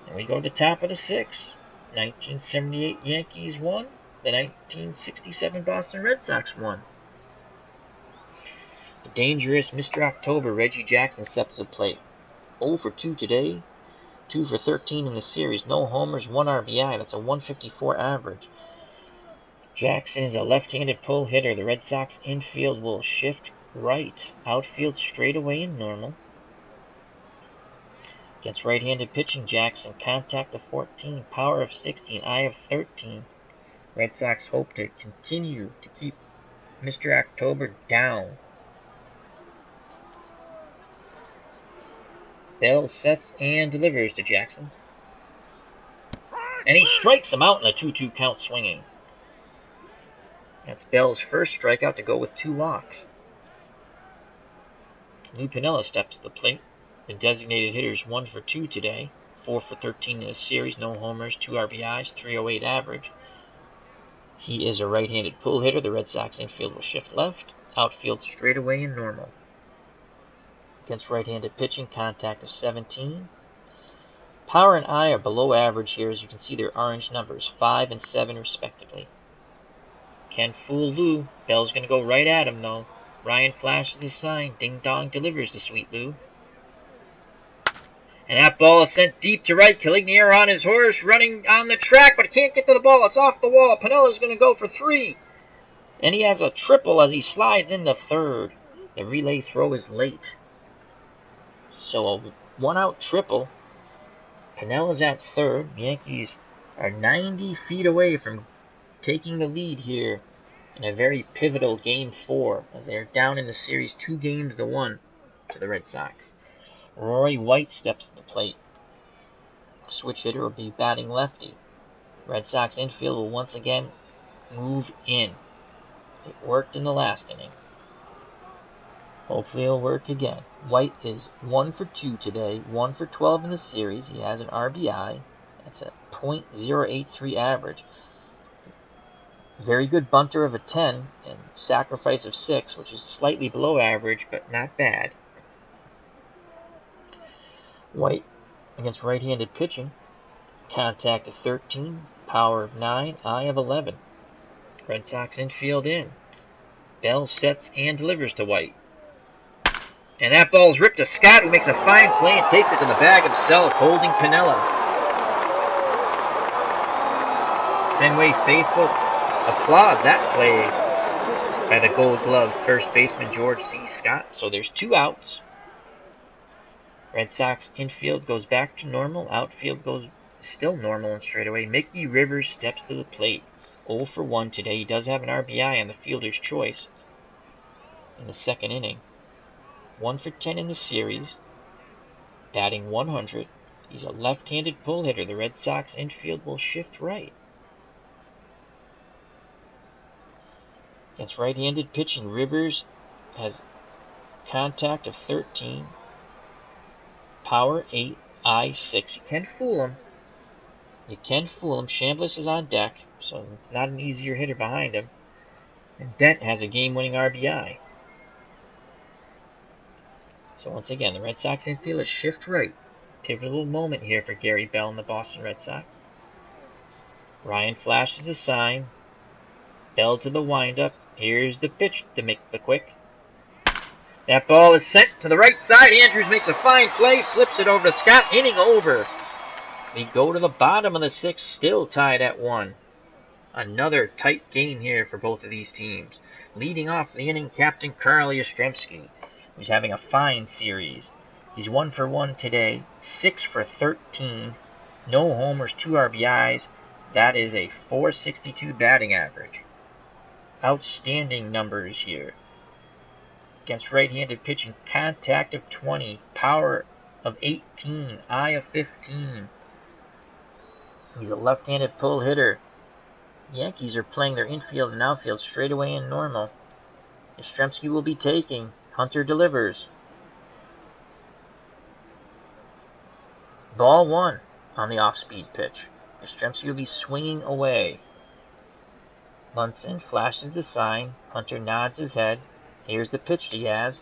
And we go to the top of the 6th. 1978 Yankees won. The 1967 Boston Red Sox won. The dangerous Mr. October, Reggie Jackson, steps to the plate. 0 for 2 today. 2 for 13 in the series. No homers, 1 RBI. That's a .154 average. Jackson is a left-handed pull hitter. The Red Sox infield will shift right. Outfield straight away and normal. Against right-handed pitching, Jackson, contact of 14, power of 16, eye of 13. Red Sox hope to continue to keep Mr. October down. Bell sets and delivers to Jackson. And he strikes him out in a 2-2 count swinging. That's Bell's first strikeout to go with 2 walks. Lou Piniella steps to the plate. The designated hitter is 1 for 2 today. 4 for 13 in the series. No homers, 2 RBIs, .308 average. He is a right-handed pull hitter. The Red Sox infield will shift left. Outfield straight away and normal. Against right-handed pitching, contact of 17. Power and eye are below average here. As you can see, they're orange numbers, 5 and 7 respectively. Can't fool Lou. Bell's going to go right at him, though. Ryan flashes a sign. Ding Dong delivers to Sweet Lou. And that ball is sent deep to right. Calignier on his horse, running on the track, but can't get to the ball. It's off the wall. Pinella's going to go for 3. And he has a triple as he slides into third. The relay throw is late. So a 1-out triple. Pinella's at third. Yankees are 90 feet away from taking the lead here in a very pivotal Game 4, as they are down in the series 2-1 to the Red Sox. Rory White steps to the plate. Switch hitter will be batting lefty. Red Sox infield will once again move in. It worked in the last inning. Hopefully it'll work again. White is 1 for 2 today, 1 for 12 in the series. He has an RBI. That's a .083 average. Very good bunter of a 10 and sacrifice of 6, which is slightly below average, but not bad. White against right-handed pitching. Contact of 13, power of 9, eye of 11. Red Sox infield in. Bell sets and delivers to White. And that ball's ripped to Scott, who makes a fine play and takes it to the bag himself, holding Piniella. Fenway faithful applaud that play by the Gold Glove first baseman George C. Scott. So there's 2 outs. Red Sox infield goes back to normal. Outfield goes still normal and straightaway. Mickey Rivers steps to the plate. 0 for 1 today. He does have an RBI on the fielder's choice in the second inning. 1 for 10 in the series. Batting 100. He's a left-handed pull hitter. The Red Sox infield will shift right. Against right-handed pitching, Rivers has contact of 13. Power 8, eye 6. You can fool him. Chambliss is on deck, so it's not an easier hitter behind him. And Dent has a game-winning RBI. So once again, the Red Sox infield is shift right. Pivotal moment here for Gary Bell and the Boston Red Sox. Ryan flashes a sign. Bell to the windup. Here's the pitch to make the quick. That ball is sent to the right side. Andrews makes a fine play, flips it over to Scott. Inning over. We go to the bottom of the 6th, still tied at 1. Another tight game here for both of these teams. Leading off the inning, Captain Carl Yastrzemski, who's having a fine series. He's 1 for 1 today, 6 for 13, no homers, 2 RBIs. That is a .462 batting average. Outstanding numbers here. Against right-handed pitching, contact of 20, power of 18, eye of 15. He's a left-handed pull hitter. The Yankees are playing their infield and outfield straightaway and normal. Yastrzemski will be taking. Hunter delivers. Ball 1 on the off-speed pitch. Yastrzemski will be swinging away. Munson flashes the sign. Hunter nods his head. Here's the pitch to Yaz.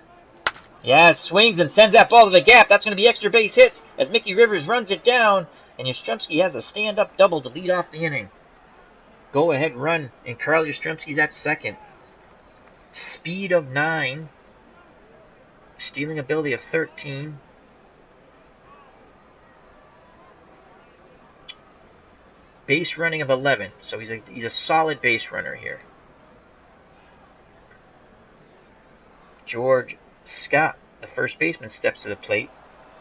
Yaz swings and sends that ball to the gap. That's going to be extra base hits as Mickey Rivers runs it down. And Yastrzemski has a stand-up double to lead off the inning. Go-ahead run, and Carl Yastrzemski's at second. Speed of 9. Stealing ability of 13. Base running of 11. So he's a solid base runner here. George Scott, the first baseman, steps to the plate.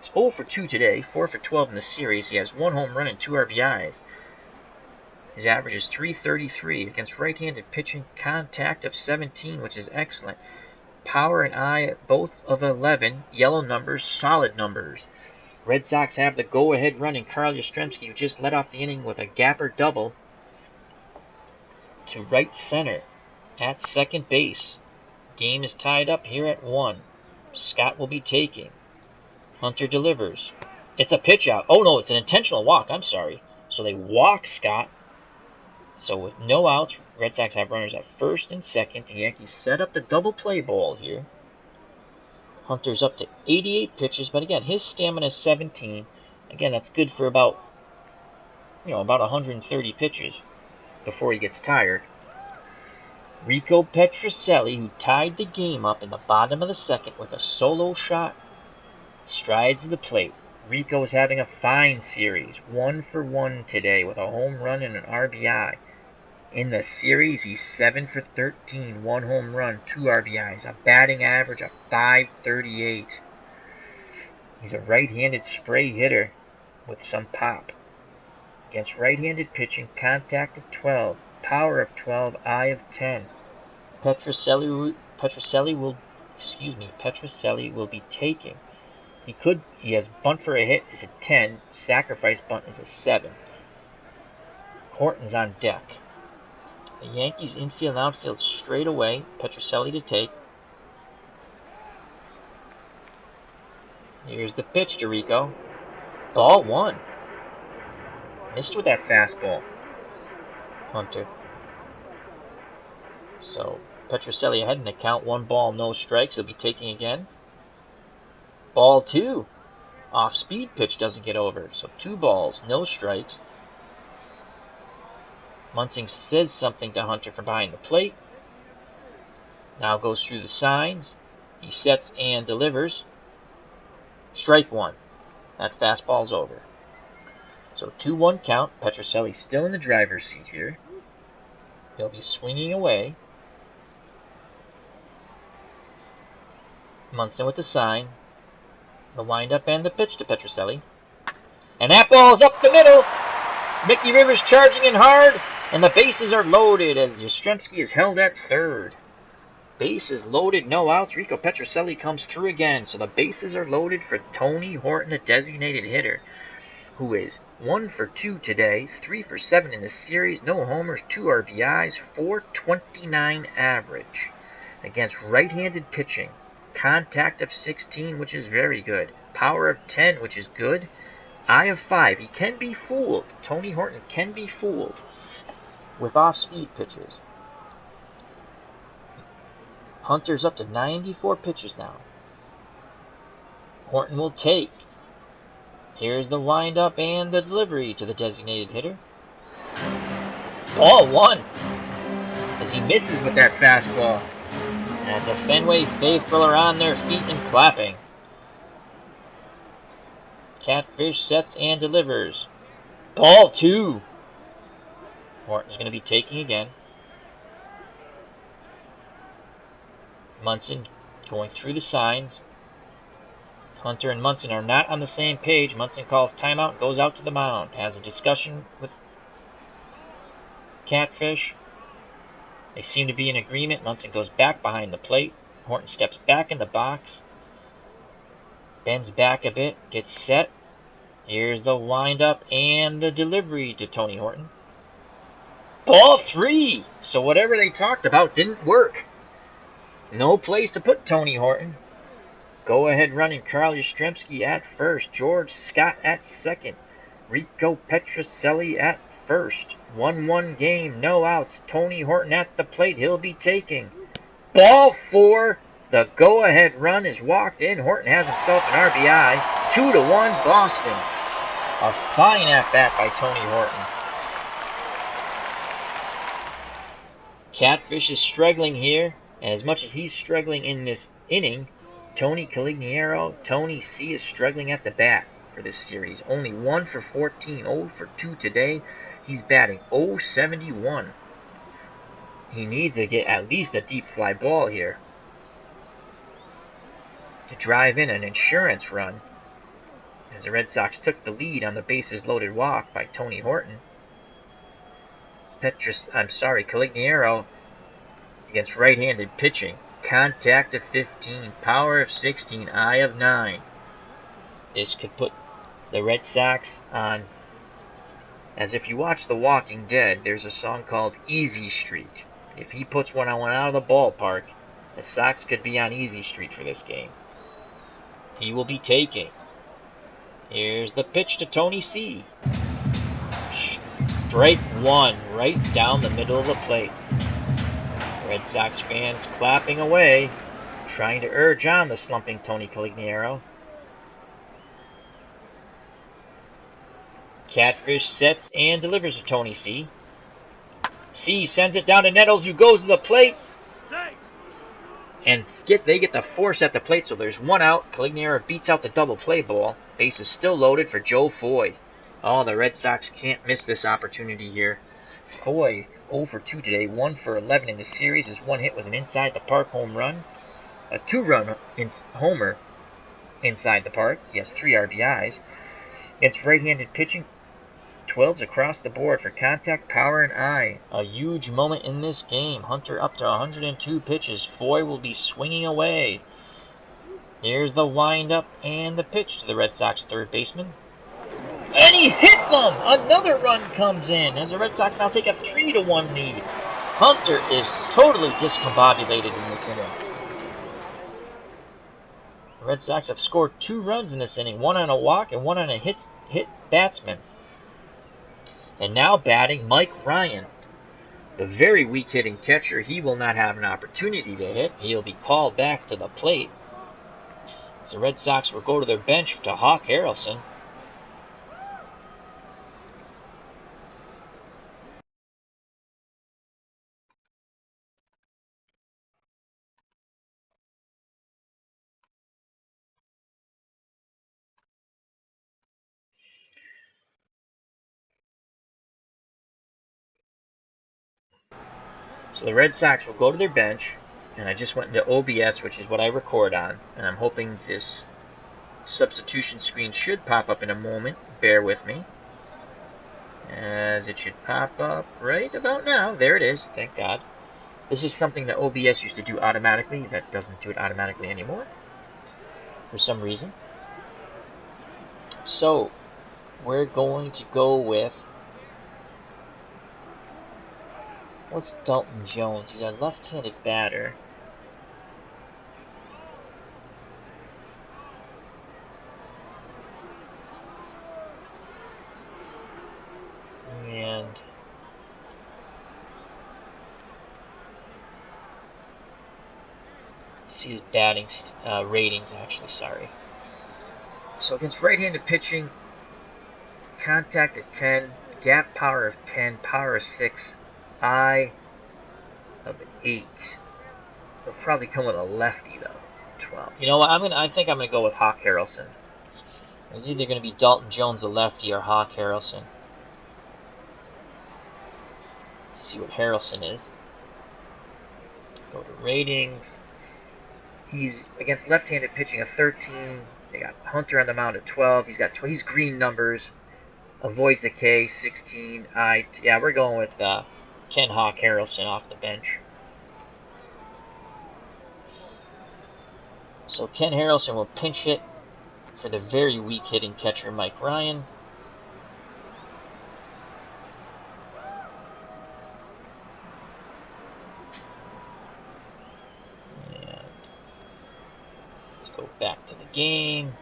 It's 0 for 2 today, 4 for 12 in the series. He has 1 home run and 2 RBIs. His average is .333 against right-handed pitching, contact of 17, which is excellent. Power and eye, both of 11. Yellow numbers, solid numbers. Red Sox have the go-ahead run, and Carl Yastrzemski, who just led off the inning with a gapper double to right center at second base. Game is tied up here at 1. Scott will be taking. Hunter delivers. It's a pitch out. Oh no, it's an intentional walk. I'm sorry. So they walk Scott. So with no outs, Red Sox have runners at first and second. The Yankees set up the double play ball here. Hunter's up to 88 pitches, but again, his stamina is 17. Again, that's good for about 130 pitches before he gets tired. Rico Petrocelli, who tied the game up in the bottom of the second with a solo shot, strides to the plate. Rico is having a fine series, 1 for 1 today with a home run and an RBI. In the series, he's 7 for 13, 1 home run, 2 RBIs, a batting average of .538. He's a right-handed spray hitter with some pop. Against right-handed pitching, contact of 12, power of 12, eye of 10. Petrocelli will be taking. He has bunt for a hit is a 10, sacrifice bunt is a 7. Horton's on deck. The Yankees infield and outfield straight away. Petrocelli to take. Here's the pitch to Rico. Ball 1. Missed with that fastball. Hunter. So Petrocelli ahead in the count. 1 ball, no strikes. He'll be taking again. Ball 2. Off-speed pitch doesn't get over. So 2 balls, no strikes. Munson says something to Hunter from behind the plate. Now goes through the signs. He sets and delivers. Strike one. That fastball's over. So 2-1 count. Petrocelli still in the driver's seat here. He'll be swinging away. Munson with the sign. The windup and the pitch to Petrocelli. And that ball is up the middle. Mickey Rivers charging in hard. And the bases are loaded as Yastrzemski is held at third. Bases loaded, no outs. Rico Petrocelli comes through again. So the bases are loaded for Tony Horton, the designated hitter, who is 1 for 2 today, 3 for 7 in the series, no homers, 2 RBIs, .429 average against right-handed pitching. Contact of 16, which is very good. Power of 10, which is good. Eye of 5. He can be fooled. Tony Horton can be fooled with off-speed pitches. Hunter's up to 94 pitches now. Horton will take. Here's the windup and the delivery to the designated hitter. Ball one as he misses with that fastball. As the Fenway faithful are on their feet and clapping. Catfish sets and delivers. Ball two. Horton's going to be taking again. Munson going through the signs. Hunter and Munson are not on the same page. Munson calls timeout and goes out to the mound. Has a discussion with Catfish. They seem to be in agreement. Munson goes back behind the plate. Horton steps back in the box. Bends back a bit. Gets set. Here's the windup and the delivery to Tony Horton. Ball three! So whatever they talked about didn't work. No place to put Tony Horton. Go ahead running Carl Yastrzemski at first. George Scott at second. Rico Petrocelli at first. 1-1 game, no outs. Tony Horton at the plate. He'll be taking. Ball four. The go-ahead run is walked in. Horton has himself an RBI. 2-1 Boston. A fine at-bat by Tony Horton. Catfish is struggling here. As much as he's struggling in this inning, Tony Calignero, Tony C, is struggling at the bat for this series. Only 1 for 14, 0 for 2 today. He's batting .071. He needs to get at least a deep fly ball here to drive in an insurance run, as the Red Sox took the lead on the bases loaded walk by Tony Horton. Calignero against right-handed pitching. Contact of 15, power of 16, eye of 9. This could put the Red Sox on, as if you watch The Walking Dead, there's a song called Easy Street. If he puts one out of the ballpark, the Sox could be on Easy Street for this game. He will be taking. Here's the pitch to Tony C. Strike one, right down the middle of the plate. Red Sox fans clapping away, trying to urge on the slumping Tony Calignero. Catfish sets and delivers to Tony C. C sends it down to Nettles, who goes to the plate. And they get the force at the plate, so there's one out. Calignero beats out the double play ball. Base is still loaded for Joe Foy. Oh, the Red Sox can't miss this opportunity here. Foy 0 for 2 today, 1 for 11 in the series. His one hit was an inside-the-park home run. A 2-run homer inside the park. He has 3 RBIs. It's right-handed pitching. 12s across the board for contact, power, and eye. A huge moment in this game. Hunter up to 102 pitches. Foy will be swinging away. Here's the windup and the pitch to the Red Sox third baseman. And he hits him! Another run comes in as the Red Sox now take a 3-1 lead. Hunter is totally discombobulated in this inning. The Red Sox have scored 2 runs in this inning, 1 on a walk and 1 on a hit batsman. And now batting Mike Ryan, the very weak hitting catcher. He will not have an opportunity to hit. He'll be called back to the plate. So the Red Sox will go to their bench to Hawk Harrelson. So the Red Sox will go to their bench, and I just went into OBS, which is what I record on, and I'm hoping this substitution screen should pop up in a moment. Bear with me. As it should pop up right about now. There it is, thank God. This is something that OBS used to do automatically. That doesn't do it automatically anymore, for some reason. So, we're going to go with... what's Dalton Jones? He's a left-handed batter. And... let's see his batting ratings, actually, sorry. So against right-handed pitching, contact at 10, gap power of 10, power of 6, eye of 8. He'll probably come with a lefty, though. 12. You know what? I think I'm gonna go with Hawk Harrelson. It's either gonna be Dalton Jones, the lefty, or Hawk Harrelson. Let's see what Harrelson is. Go to ratings. He's against left-handed pitching a 13. They got Hunter on the mound at 12. He's green numbers. Avoids a K, 16. Yeah, we're going with Ken Hawk Harrelson off the bench. So Ken Harrelson will pinch hit for the very weak hitting catcher Mike Ryan. And let's go back to the game.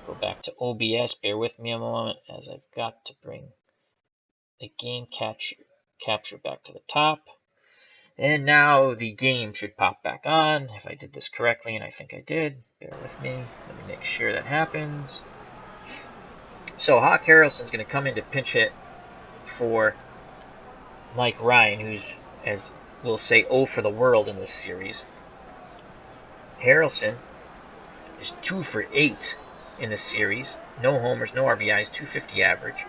Go back to OBS. Bear with me a moment as I've got to bring the game capture back to the top. And now the game should pop back on, if I did this correctly, and I think I did. Bear with me. Let me make sure that happens. So Hawk Harrelson's going to come in to pinch hit for Mike Ryan, who's, as we'll say, 0 for the world in this series. Harrelson is 2 for 8 in this series. No homers, no RBIs, 250 average.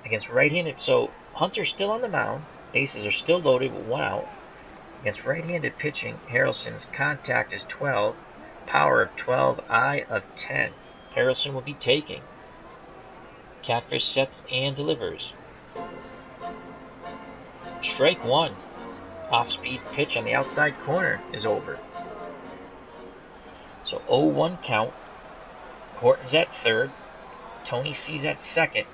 Against right-handed, so Hunter's still on the mound. Bases are still loaded with 1 out. Against right-handed pitching, Harrelson's contact is 12, power of 12, eye of 10. Harrelson will be taking. Catfish sets and delivers. Strike 1. Off-speed pitch on the outside corner is over. So 0-1 count. Horton's at third. Tony C's at second.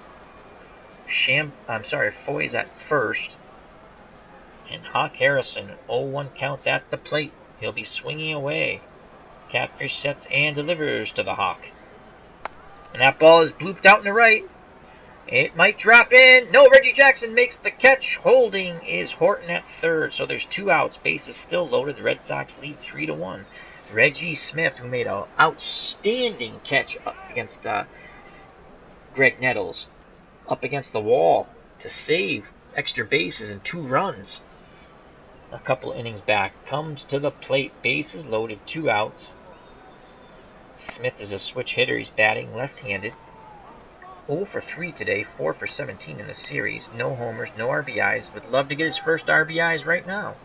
Foy's at first. And Hawk Harrelson, 0-1 counts at the plate. He'll be swinging away. Catfish sets and delivers to the Hawk. And that ball is blooped out in the right. It might drop in. No, Reggie Jackson makes the catch. Holding is Horton at third. So there's 2 outs. Bases still loaded. The Red Sox lead 3-1. Reggie Smith, who made an outstanding catch up against Greg Nettles, up against the wall to save extra bases and 2 runs. A couple innings back, comes to the plate, bases loaded, 2 outs. Smith is a switch hitter. He's batting left-handed. 0 for 3 today, 4 for 17 in the series. No homers, no RBIs. Would love to get his first RBIs right now.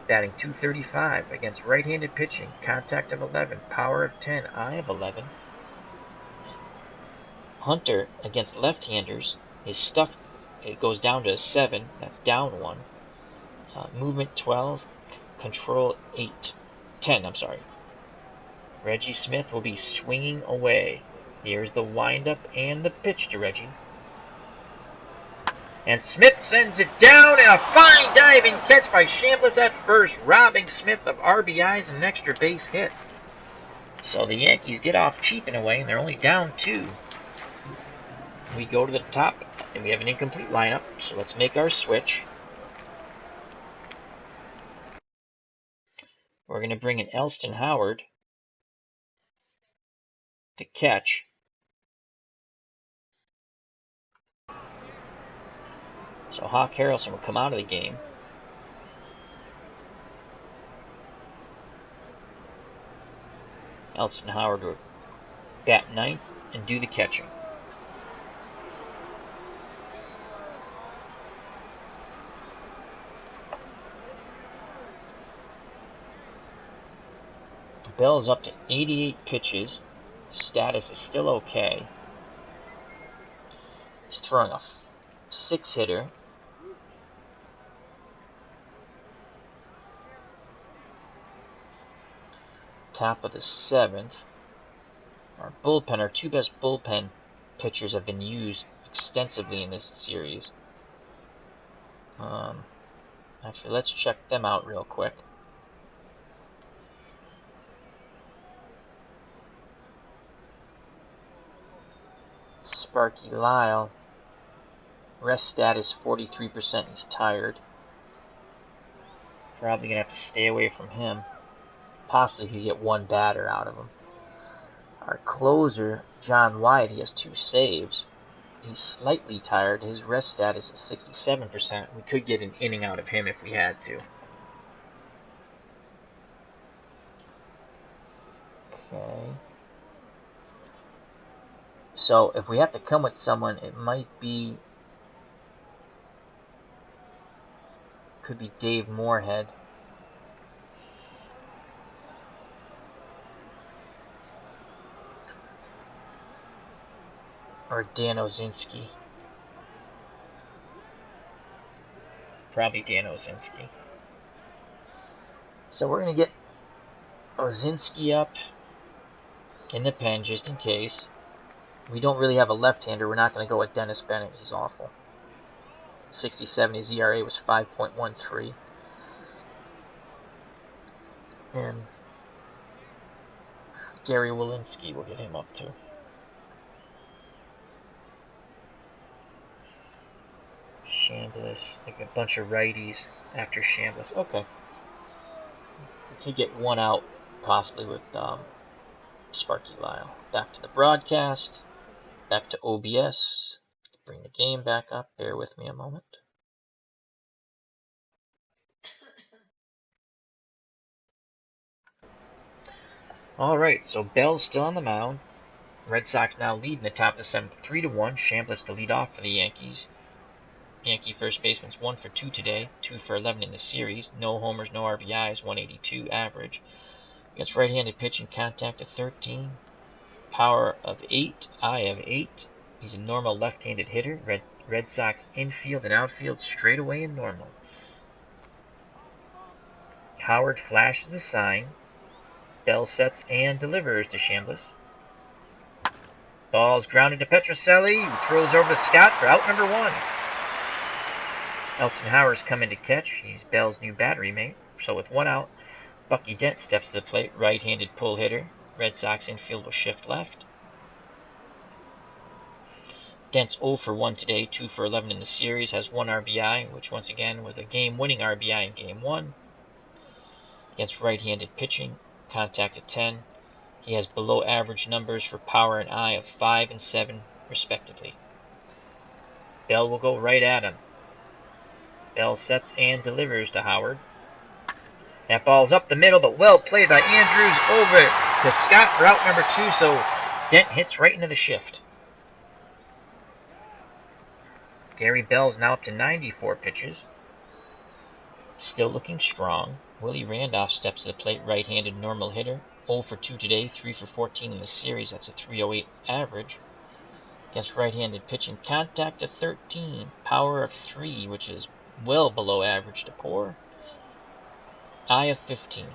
Batting .235 against right-handed pitching. Contact of 11, power of 10, eye of 11. Hunter against left-handers is stuffed. It goes down to 7. That's down 1. Movement 12. Control 8. 10, I'm sorry. Reggie Smith will be swinging away. Here's the windup and the pitch to Reggie. And Smith sends it down, and a fine diving catch by Chambliss at first, robbing Smith of RBIs and an extra base hit. So the Yankees get off cheap in a way, and they're only down 2. We go to the top, and we have an incomplete lineup, so let's make our switch. We're going to bring in Elston Howard to catch. So Hawk Harrelson will come out of the game. Elston Howard will bat 9th and do the catching. Bell's up to 88 pitches. His status is still okay. He's throwing a 6-hitter. Top of the 7th. Our bullpen, our two best bullpen pitchers have been used extensively in this series. Actually, let's check them out real quick. Sparky Lyle. Rest status 43%. He's tired. Probably going to have to stay away from him. Possibly could get one batter out of him. Our closer, John White, he has 2 saves. He's slightly tired. His rest status is 67%. We could get an inning out of him if we had to. Okay. So if we have to come with someone, it might be... could be Dave Moorhead. Or Dan Ozinski. Probably Dan Ozinski. So we're going to get Ozinski up in the pen just in case. We don't really have a left-hander. We're not going to go with Dennis Bennett. He's awful. 67. His ERA was 5.13. And Gary Walensky, will get him up too. Chambliss, like a bunch of righties after Chambliss. Okay. We could get one out possibly with Sparky Lyle. Back to the broadcast. Back to OBS. Bring the game back up. Bear with me a moment. Alright, so Bell's still on the mound. Red Sox now lead in the top of the 7th, 3-1. Chambliss to lead off for the Yankees. Yankee first baseman's 1 for 2 today, 2 for 11 in the series. No homers, no RBIs, 182 average. Against right-handed pitching, contact of 13. Power of 8, eye of 8. He's a normal left-handed hitter. Red Sox infield and outfield straight away in normal. Howard flashes the sign. Bell sets and delivers to Chambliss. Ball's grounded to Petrocelli, who throws over to Scott for out number 1. Elston Howard's come in to catch. He's Bell's new battery mate. So with 1 out, Bucky Dent steps to the plate, right-handed pull hitter. Red Sox infield will shift left. Dent's 0 for 1 today, 2 for 11 in the series, has 1 RBI, which once again was a game-winning RBI in Game 1. Against right-handed pitching, contact of 10. He has below-average numbers for power and eye of 5 and 7, respectively. Bell will go right at him. Bell sets and delivers to Howard. That ball's up the middle, but well played by Andrews over to Scott for out number 2, so Dent hits right into the shift. Gary Bell's now up to 94 pitches. Still looking strong. Willie Randolph steps to the plate, right-handed normal hitter. 0 for 2 today, 3 for 14 in the series. That's a 308 average. Against right-handed pitching, contact of 13. Power of 3, which is well below average to poor. Eye of 15.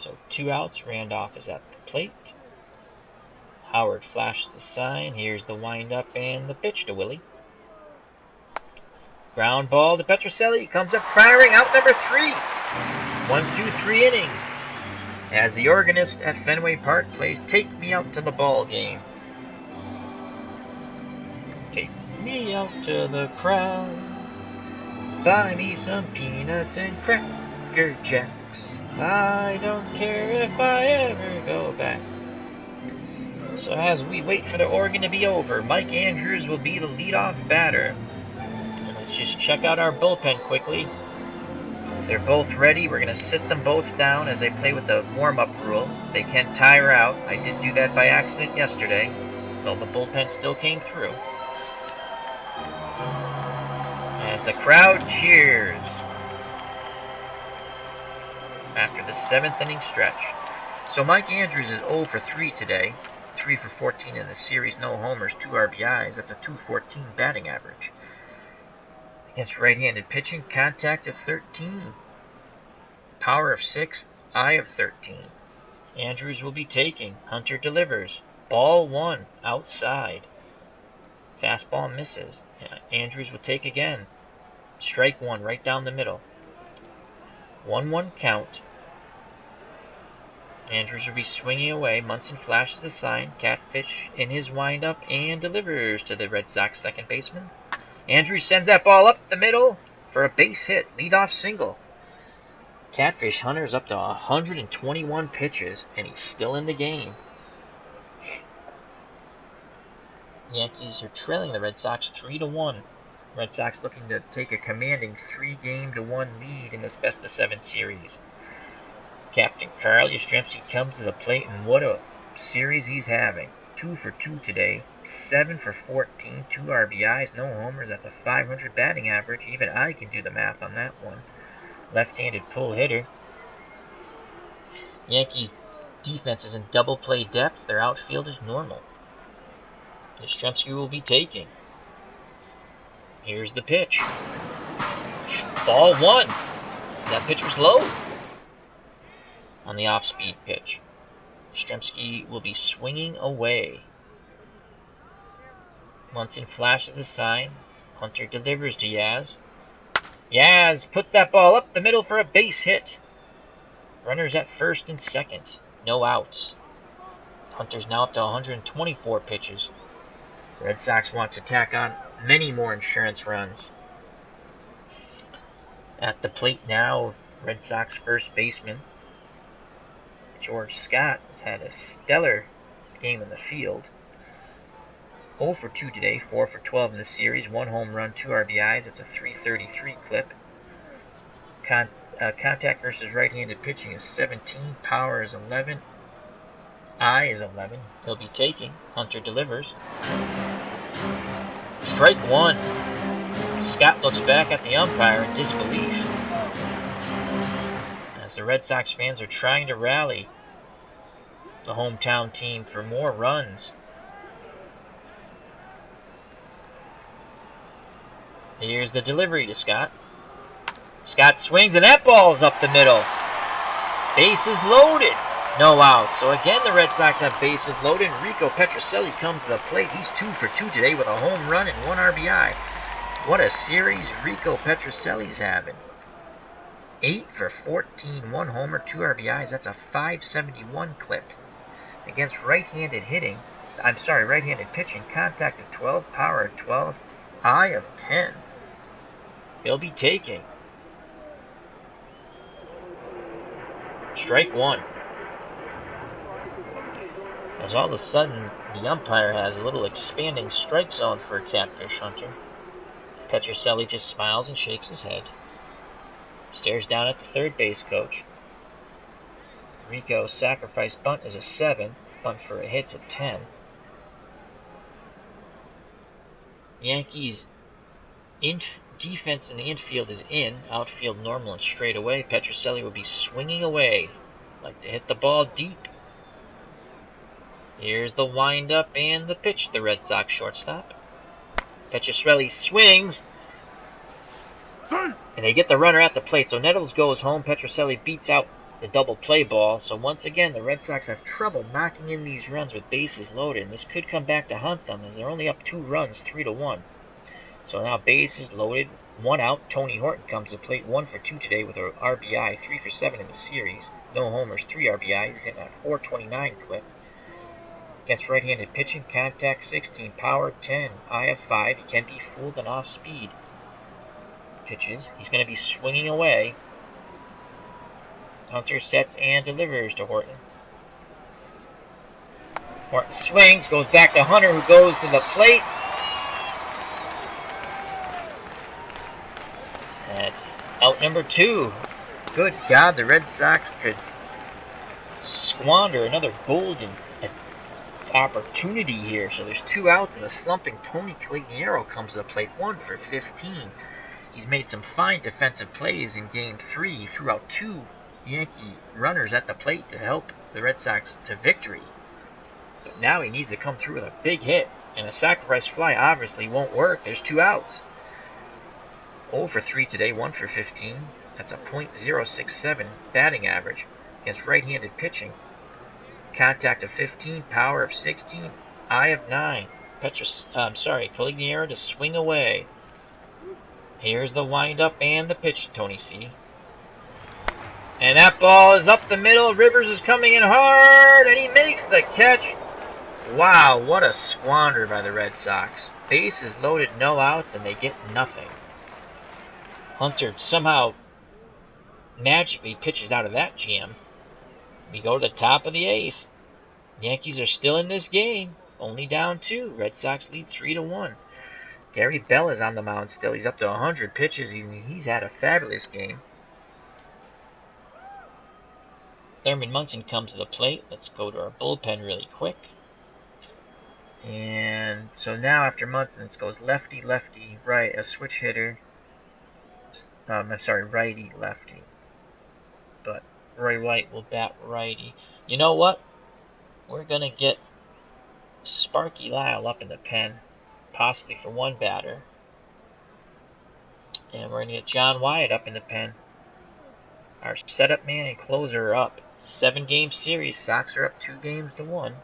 So 2 outs. Randolph is at the plate. Howard flashes the sign. Here's the windup and the pitch to Willie. Ground ball to Petrocelli. Comes up firing. Out number 3. 1-2-3 inning. As the organist at Fenway Park plays Take Me Out to the Ball Game. Take me out to the crowd. Buy me some peanuts and Cracker Jacks. I don't care if I ever go back. So as we wait for the organ to be over, Mike Andrews will be the leadoff batter. And let's just check out our bullpen quickly. They're both ready. We're going to sit them both down as they play with the warm-up rule. They can tire out. I did do that by accident yesterday, though the bullpen still came through. As the crowd cheers. after the 7th inning stretch. So Mike Andrews is 0 for 3 today. 3 for 14 in the series, no homers, 2 RBIs. That's a .214 batting average. Against right-handed pitching, contact of 13. Power of 6, eye of 13. Andrews will be taking. Hunter delivers. Ball 1, outside. Fastball misses. Andrews will take again. Strike 1, right down the middle. 1-1 count. Andrews will be swinging away. Munson flashes the sign. Catfish in his windup and delivers to the Red Sox second baseman. Andrews sends that ball up the middle for a base hit. Leadoff single. Catfish Hunter's up to 121 pitches, and he's still in the game. Yankees are trailing the Red Sox 3-1. Red Sox looking to take a commanding 3-1 lead in this best-of-7 series. Captain Carl Yastrzemski comes to the plate, and what a series he's having. 2 for 2 today, 7 for 14, 2 RBIs, no homers. That's a .500 batting average. Even I can do the math on that one. Left-handed pull hitter. Yankees defense is in double play depth. Their outfield is normal. Yastrzemski will be taking. Here's the pitch. Ball 1. That pitch was low on the off-speed pitch. Yastrzemski will be swinging away. Munson flashes the sign. Hunter delivers to Yaz. Yaz puts that ball up the middle for a base hit. Runners at first and second. No outs. Hunter's now up to 124 pitches. The Red Sox want to tack on many more insurance runs. At the plate now, Red Sox first baseman George Scott has had a stellar game in the field. 0 for 2 today, 4 for 12 in the series, 1 home run, 2 RBIs. It's a .333 clip. Contact versus right-handed pitching is 17, power is 11, eye is 11. He'll be taking. Hunter delivers. Strike 1. Scott looks back at the umpire in disbelief as the Red Sox fans are trying to rally the hometown team for more runs. Here's the delivery to Scott. Scott swings, and that ball's up the middle. Bases loaded. No out. So again, the Red Sox have bases loaded. Rico Petrocelli comes to the plate. He's 2 for 2 today with a home run and 1 RBI. What a series Rico Petrocelli's having. 8 for 14, 1 homer, 2 RBIs. That's a .571 clip. Against right-handed pitching, contact of 12, power of 12, eye of 10. He'll be taking. Strike 1. As all of a sudden, the umpire has a little expanding strike zone for Catfish Hunter. Petrocelli just smiles and shakes his head. Stares down at the third base coach. Rico's sacrifice bunt is a 7. Bunt for a hit's a 10. Yankees defense in the infield is in. Outfield normal and straight away. Petrocelli will be swinging away. Like to hit the ball deep. Here's the windup and the pitch to the Red Sox shortstop. Petrocelli swings. And they get the runner at the plate. So Nettles goes home. Petrocelli beats out the double play ball. So once again, the Red Sox have trouble knocking in these runs with bases loaded. And this could come back to haunt them as they're only up 2 runs, 3-1. So now bases loaded, 1 out. Tony Horton comes to the plate, 1 for 2 today with an RBI, 3 for 7 in the series. No homers, 3 RBIs. He's hitting a .429 clip. Against right-handed pitching, contact 16, power 10, eye of 5. He can be fooled on off-speed pitches. He's going to be swinging away. Hunter sets and delivers to Horton. Horton swings, goes back to Hunter, who goes to the plate. That's out number 2. Good God, the Red Sox could squander another golden opportunity here. So there's 2 outs, and the slumping Tony Caligiero comes to the plate, 1 for 15. He's made some fine defensive plays in Game 3. He threw out 2 Yankee runners at the plate to help the Red Sox to victory. But now he needs to come through with a big hit, and a sacrifice fly obviously won't work. There's 2 outs. 0 for 3 today, 1 for 15. That's a .067 batting average against right-handed pitching. Contact of 15, power of 16, eye of 9. Caligiero to swing away. Here's the windup and the pitch, Tony C. And that ball is up the middle. Rivers is coming in hard, and he makes the catch. Wow, what a squander by the Red Sox. Bases loaded, no outs, and they get nothing. Hunter somehow magically pitches out of that jam. We go to the top of the 8th. Yankees are still in this game, only down 2. Red Sox lead 3-1. Gary Bell is on the mound still. He's up to 100 pitches. He's had a fabulous game. Thurman Munson comes to the plate. Let's go to our bullpen really quick. And so now after Munson, it goes lefty, lefty, right, a switch hitter. Righty, lefty. But Roy White will bat righty. You know what? We're going to get Sparky Lyle up in the pen, possibly for 1 batter. And we're going to get John Wyatt up in the pen. Our setup man and closer are up. 7-game series. Sox are up 2-1.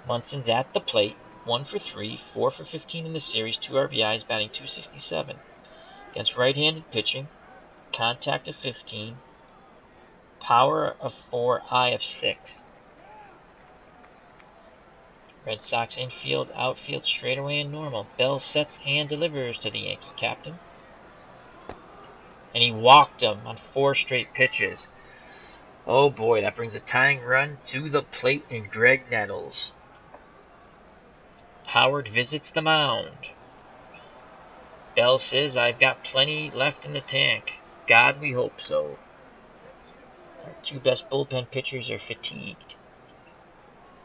Munson's at the plate. 1 for 3, 4 for 15 in the series, 2 RBIs, batting .267. Against right-handed pitching, contact of 15, power of 4, eye of 6. Red Sox infield, outfield, straightaway and normal. Bell sets and delivers to the Yankee captain. And he walked him on 4 straight pitches. Oh boy, that brings a tying run to the plate in Greg Nettles. Howard visits the mound. Bell says, I've got plenty left in the tank. God, we hope so. Our 2 best bullpen pitchers are fatigued.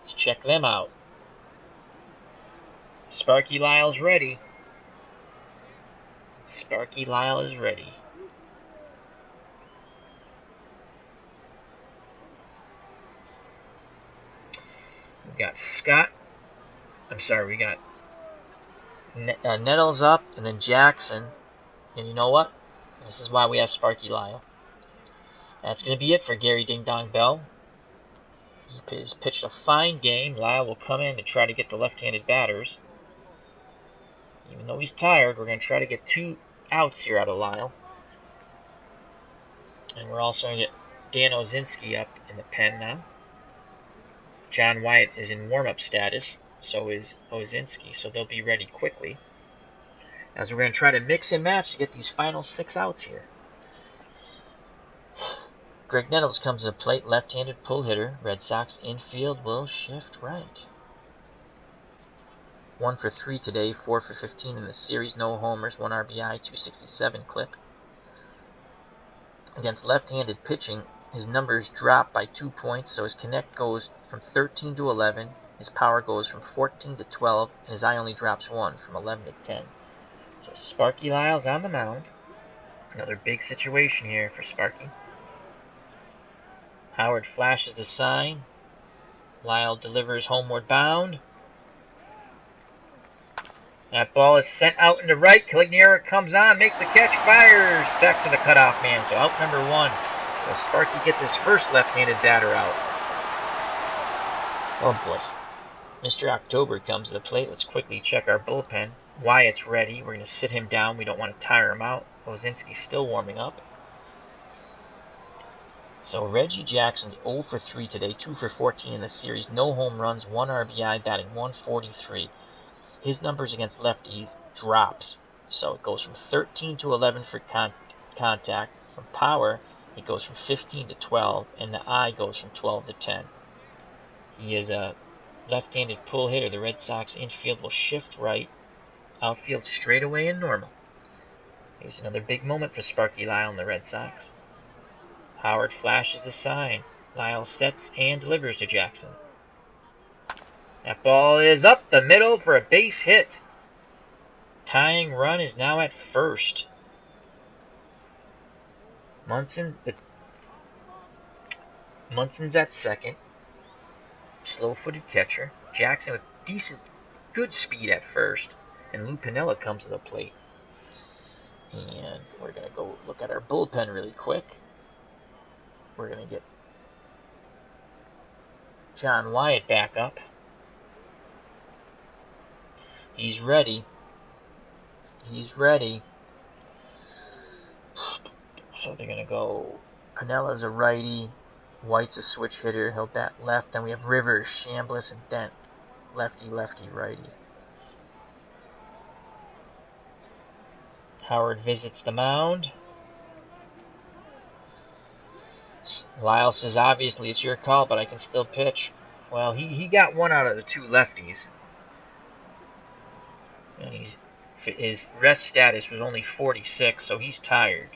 Let's check them out. Sparky Lyle's ready. Sparky Lyle is ready. We got Nettles up, and then Jackson. And you know what? This is why we have Sparky Lyle. That's going to be it for Gary Ding Dong Bell. He has pitched a fine game. Lyle will come in to try to get the left-handed batters. Even though he's tired, we're going to try to get 2 outs here out of Lyle. And we're also going to get Dan Ozinski up in the pen now. John Wyatt is in warm-up status. So is Ozinski, so they'll be ready quickly. As we're going to try to mix and match to get these final 6 outs here. Greg Nettles comes to the plate, left-handed pull hitter. Red Sox infield will shift right. 1 for 3 today, 4 for 15 in the series, no homers, 1 RBI, .267 clip. Against left-handed pitching, his numbers drop by 2 points, so his connect goes from 13 to 11. His power goes from 14 to 12, and his eye only drops 1 from 11 to 10. So Sparky Lyle's on the mound. Another big situation here for Sparky. Howard flashes a sign. Lyle delivers homeward bound. That ball is sent out into right. Caligiero comes on, makes the catch, fires back to the cutoff man. So out number 1. So Sparky gets his first left-handed batter out. Oh boy. Mr. October comes to the plate. Let's quickly check our bullpen. Wyatt's ready. We're going to sit him down. We don't want to tire him out. Ozinski's still warming up. So Reggie Jackson, 0 for 3 today, 2 for 14 in the series, no home runs, 1 RBI, batting .143. His numbers against lefties drops. So it goes from 13 to 11 for contact. From power, it goes from 15 to 12, and the eye goes from 12 to 10. He is a left-handed pull hitter. The Red Sox infield will shift right. Outfield straightaway and normal. Here's another big moment for Sparky Lyle and the Red Sox. Howard flashes a sign. Lyle sets and delivers to Jackson. That ball is up the middle for a base hit. Tying run is now at first. Munson's at second. Slow-footed catcher. Jackson with good speed at first. And Lou Piniella comes to the plate. And we're going to go look at our bullpen really quick. We're going to get John Wyatt back up. He's ready. So they're going to go, Pinella's a righty, White's a switch hitter, he'll bat left. Then we have Rivers, Chambliss, and Dent, lefty, righty. Howard visits the mound. Lyle says, obviously it's your call, but I can still pitch. Well, he got one out of the two lefties. And his rest status was only 46, so he's tired.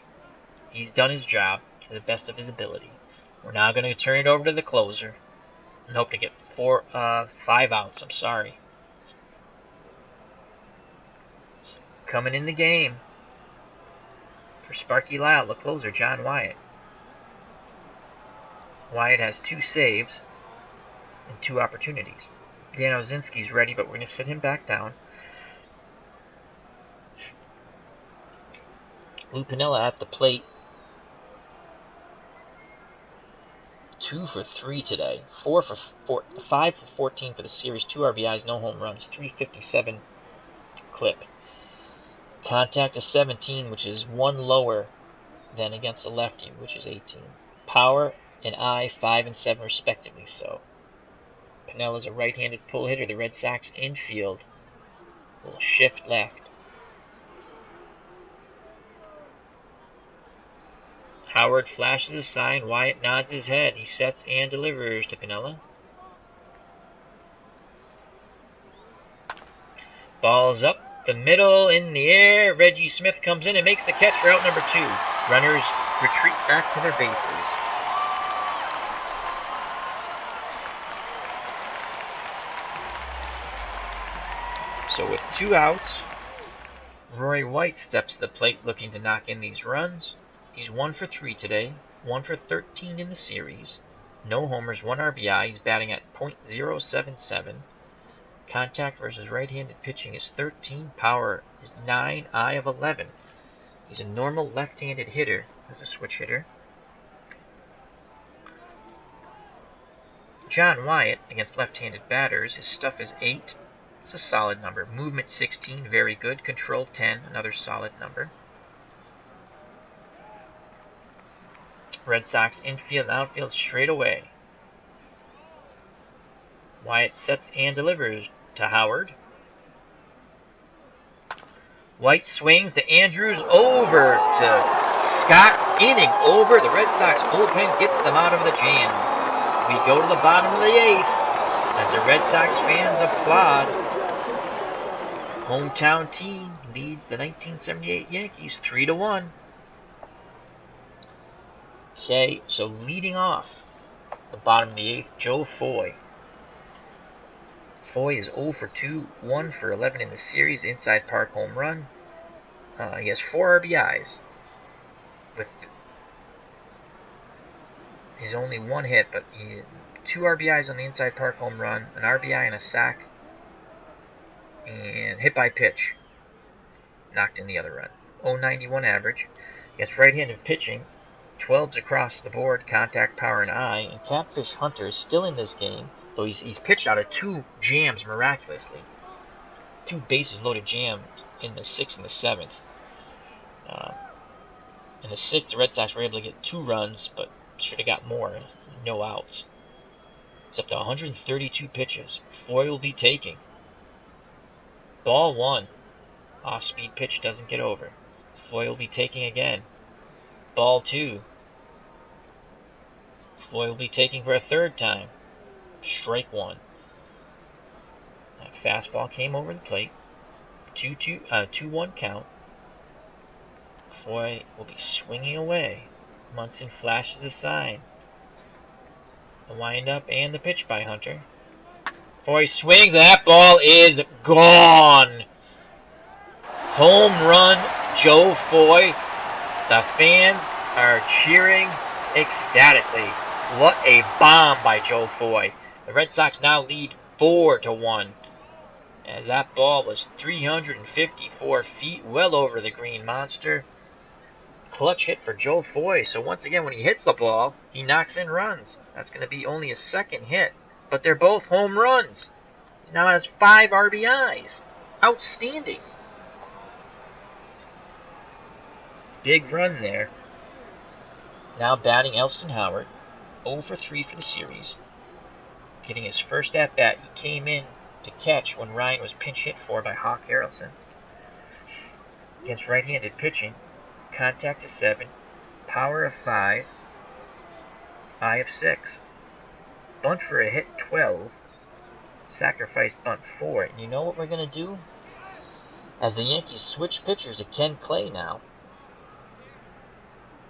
He's done his job to the best of his ability. We're now going to turn it over to the closer and hope to get 5 outs. I'm sorry. Coming in the game for Sparky Lyle, the closer, John Wyatt. Wyatt has 2 saves and 2 opportunities. Dan Ozinski's ready, but we're going to sit him back down. Lou Piniella at the plate. 2 for 3 today. 5 for 14 for the series. 2 RBIs, no home runs. 357 clip. Contact is 17, which is 1 lower than against the lefty, which is 18. Power and eye, 5 and 7 respectively. So Pinella's a right-handed pull hitter. The Red Sox infield will shift left. Howard flashes a sign. Wyatt nods his head. He sets and delivers to Piniella. Ball's up the middle, in the air. Reggie Smith comes in and makes the catch for out number 2. Runners retreat back to their bases. So with 2 outs, Roy White steps to the plate looking to knock in these runs. He's 1 for 3 today, 1 for 13 in the series. No homers, 1 RBI. He's batting at .077. Contact versus right-handed pitching is 13. Power is 9. Eye of 11. He's a normal left-handed hitter as a switch hitter. John Wyatt against left-handed batters. His stuff is 8. It's a solid number. Movement 16, very good. Control 10, another solid number. Red Sox infield and outfield straight away. Wyatt sets and delivers to Howard. White swings to Andrews, over to Scott. Inning over. The Red Sox bullpen gets them out of the jam. We go to the bottom of the 8th as the Red Sox fans applaud. Hometown team leads the 1978 Yankees 3-1. Okay, so leading off the bottom of the 8th, Joe Foy. Foy is 0 for 2, 1 for 11 in the series, inside park home run. He has 4 RBIs. With he's only 1 hit, but 2 RBIs on the inside park home run, an RBI and a sack, and hit by pitch. Knocked in the other run. 0.91 average. Against right-handed pitching, 12s across the board, contact, power, and eye. And Catfish Hunter is still in this game, though he's pitched out of 2 jams miraculously. 2 bases-loaded jams in the 6th and the 7th. In the 6th, the Red Sox were able to get 2 runs, but should have got more. No outs. It's up to 132 pitches. Foy will be taking. Ball 1. Off-speed pitch doesn't get over. Foy will be taking again. Ball 2. Foy will be taking for a 3rd time. Strike 1. That fastball came over the plate. 2-1 count. Foy will be swinging away. Munson flashes a sign. The windup and the pitch by Hunter. Foy swings, and that ball is gone. Home run, Joe Foy. The fans are cheering ecstatically. What a bomb by Joe Foy. The Red Sox now lead 4-1. As that ball was 354 feet, well over the green monster. Clutch hit for Joe Foy. So once again, when he hits the ball, he knocks in runs. That's going to be only his second hit, but they're both home runs. He now has 5 RBIs. Outstanding. Big run there. Now batting Elston Howard, 0 for 3 for the series. Getting his first at-bat, he came in to catch when Ryan was pinch hit for by Hawk Harrelson. Against right-handed pitching, contact of 7, power of 5, eye of 6. Bunt for a hit 12, sacrifice bunt 4. And you know what we're going to do? As the Yankees switch pitchers to Ken Clay now.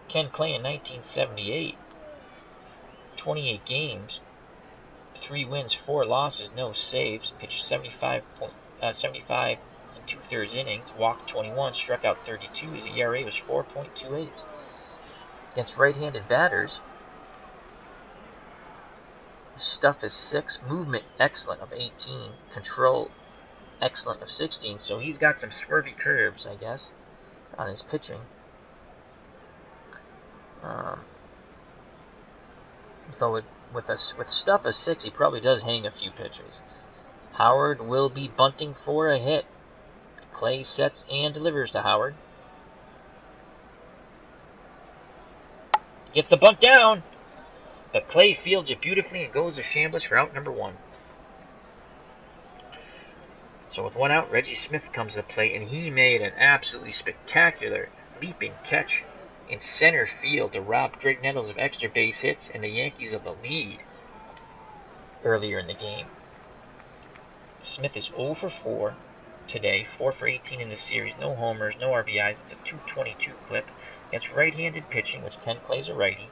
Ken Clay in 1978, 28 games, 3 wins, 4 losses, no saves, pitched 75 and 2/3 innings, walked 21, struck out 32. His ERA was 4.28. Against right-handed batters, stuff is 6, movement excellent of 18, control excellent of 16. So he's got some swervy curves, I guess, on his pitching. Though with stuff of 6, he probably does hang a few pitches. Howard will be bunting for a hit. Clay sets and delivers to Howard. Gets the bunt down, but Clay fields it beautifully and goes to Chambliss for out number 1. So with 1 out, Reggie Smith comes to play, and he made an absolutely spectacular leaping catch in center field to rob Greg Nettles of extra base hits and the Yankees of the lead earlier in the game. Smith is 0 for 4 today, 4 for 18 in the series, no homers, no RBIs. It's a .222 clip against right-handed pitching, which Ken Clay's a righty.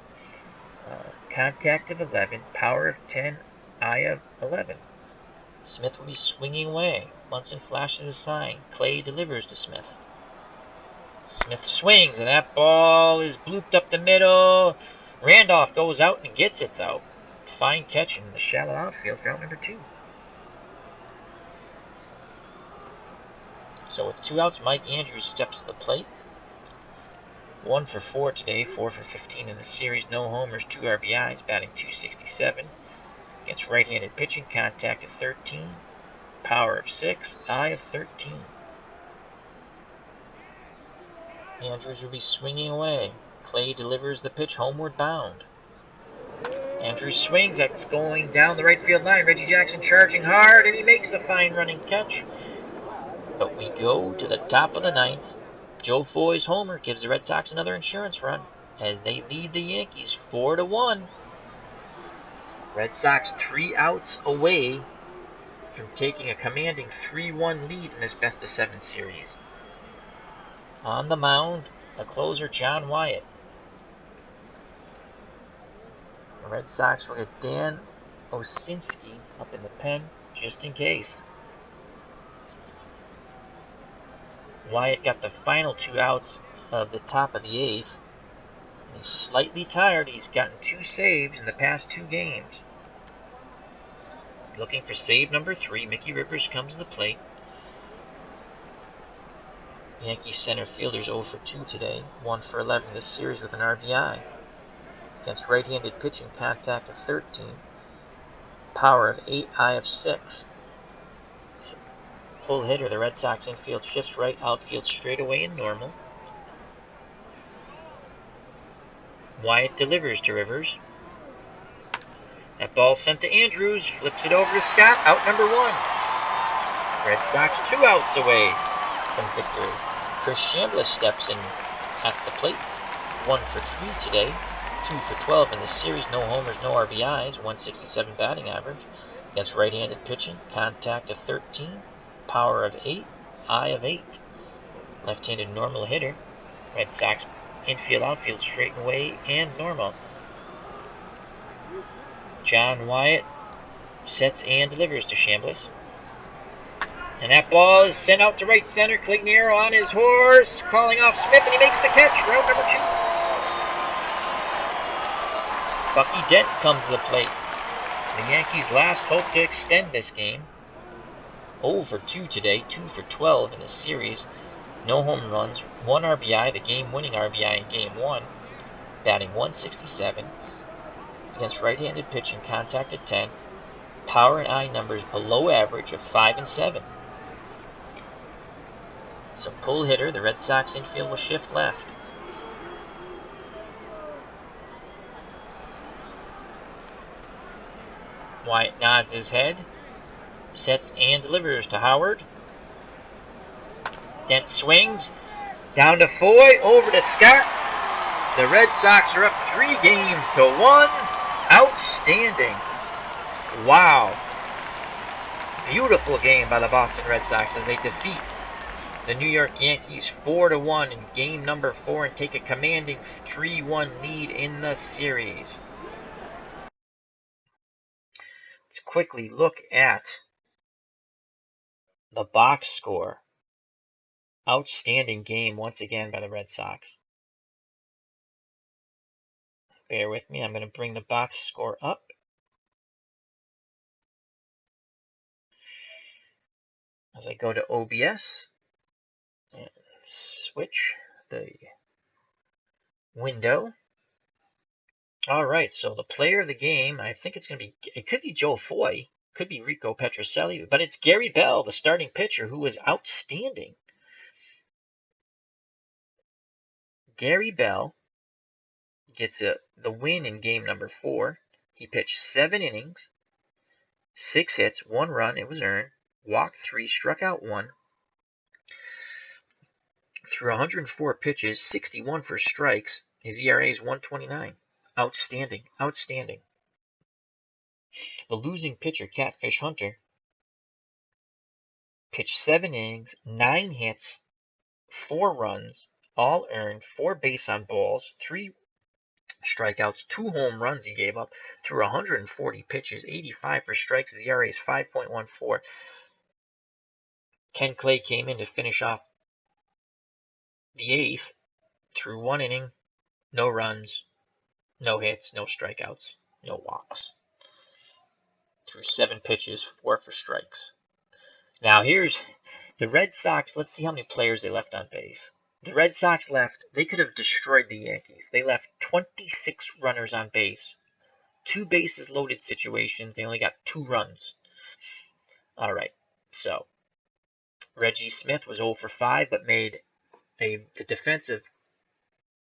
Contact of 11, power of 10, eye of 11. Smith will be swinging away. Munson flashes a sign. Clay delivers to Smith. Smith swings, and that ball is blooped up the middle. Randolph goes out and gets it, though. Fine catch in the shallow outfield for out number 2. So with 2 outs, Mike Andrews steps to the plate. 1 for 4 today, 4 for 15 in the series, no homers, 2 RBIs, batting .267. Against right-handed pitching, contact of 13, power of 6, eye of 13. Andrews will be swinging away. Clay delivers the pitch homeward bound. Andrews swings, that's going down the right field line. Reggie Jackson charging hard, and he makes the fine running catch. But we go to the top of the 9th. Joe Foy's homer gives the Red Sox another insurance run as they lead the Yankees 4-1. Red Sox 3 outs away from taking a commanding 3-1 lead in this best-of-7 series. On the mound, the closer, John Wyatt. The Red Sox will get Dan Osinski up in the pen just in case. Wyatt got the final 2 outs of the top of the 8th. He's slightly tired. He's gotten 2 saves in the past 2 games. Looking for save number 3. Mickey Rivers comes to the plate. Yankee center fielder's 0 for 2 today. 1 for 11 this series with an RBI. Against right-handed pitching, contact of 13. Power of 8, eye of 6. Full hitter, the Red Sox infield shifts right, outfield straightaway and normal. Wyatt delivers to Rivers. That ball sent to Andrews, flips it over to Scott, out number 1. Red Sox 2 outs away from victory. Chris Chambliss steps in at the plate. 1 for 3 today, 2 for 12 in the series, no homers, no RBIs, 167 batting average. Against right-handed pitching, contact of 13. Power of 8, eye of 8. Left-handed normal hitter. Red Sox infield, outfield straight away and normal. John Wyatt sets and delivers to Chambliss. And that ball is sent out to right center. Clignero on his horse, calling off Smith, and he makes the catch for out number 2. Bucky Dent comes to the plate. The Yankees' last hope to extend this game. 0 for 2 today, 2 for 12 in the series. No home runs, 1 RBI, the game-winning RBI in Game 1. Batting .167 against right-handed pitching, contact at 10. Power and eye numbers below average of 5 and 7. It's a pull hitter. The Red Sox infield will shift left. Wyatt nods his head, sets and delivers to Howard. Dent swings, down to Foy, over to Scott. The Red Sox are up 3 games to 1. Outstanding. Wow. Beautiful game by the Boston Red Sox as they defeat the New York Yankees 4-1 in game number 4 and take a commanding 3-1 lead in the series. Let's quickly look at the box score. Outstanding game once again by the Red Sox. Bear with me, I'm going to bring the box score up. As I go to OBS and switch the window. All right, so the player of the game, I think it could be Joe Foy, could be Rico Petrocelli, but it's Gary Bell, the starting pitcher, who was outstanding. Gary Bell gets the win in game number 4. He pitched 7 innings, 6 hits, 1 run, it was earned, walked 3, struck out 1, threw 104 pitches, 61 for strikes. His ERA is 1.29. Outstanding, outstanding. The losing pitcher, Catfish Hunter, pitched 7 innings, 9 hits, 4 runs, all earned, 4 base on balls, 3 strikeouts, 2 home runs he gave up, threw 140 pitches, 85 for strikes. His ERA is 5.14. Ken Clay came in to finish off the 8th, threw 1 inning, no runs, no hits, no strikeouts, no walks. Threw 7 pitches, 4 for strikes. Now here's the Red Sox. Let's see how many players they left on base. The Red Sox they could have destroyed the Yankees. They left 26 runners on base. 2 bases loaded situations. They only got 2 runs. All right, so Reggie Smith was 0 for 5, but made the defensive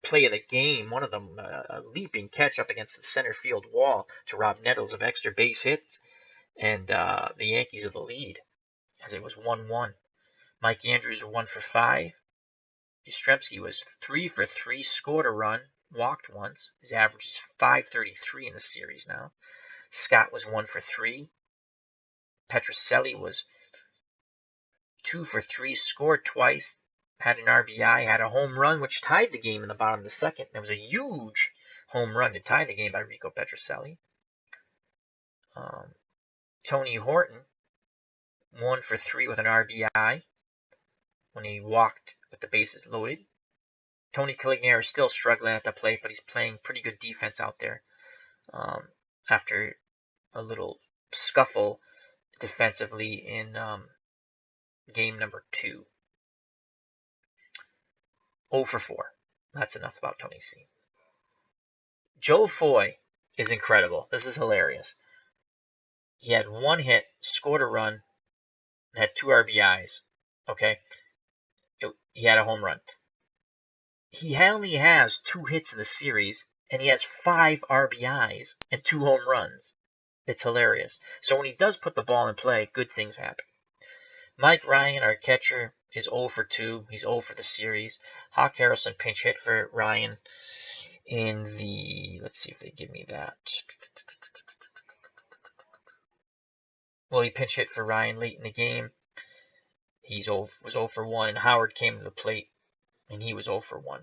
play of the game, one of them a leaping catch up against the center field wall to rob Nettles of extra base hits, and the Yankees of the lead as it was 1-1. Mike Andrews 1 for 5. Yastrzemski was 3 for 3, scored a run, walked once. His average is 5.33 in the series now. Scott was 1 for 3. Petrocelli was 2 for 3, scored twice, had an RBI, had a home run, which tied the game in the bottom of the second. There was a huge home run to tie the game by Rico Petrocelli. Tony Horton, 1 for 3 with an RBI when he walked with the bases loaded. Tony Calignere is still struggling at the plate, but he's playing pretty good defense out there after a little scuffle defensively in game number 2. 0 for 4. That's enough about Tony C. Joe Foy is incredible. This is hilarious. He had 1 hit, scored a run, and had 2 RBIs. Okay? He had a home run. He only has 2 hits in the series, and he has 5 RBIs and 2 home runs. It's hilarious. So when he does put the ball in play, good things happen. Mike Ryan, our catcher, is 0 for 2. He's 0 for the series. Hawk Harrelson pinch hit for Ryan in the... Let's see if they give me that. Well, he pinch hit for Ryan late in the game. He was 0 for 1, and Howard came to the plate, and he was 0 for 1.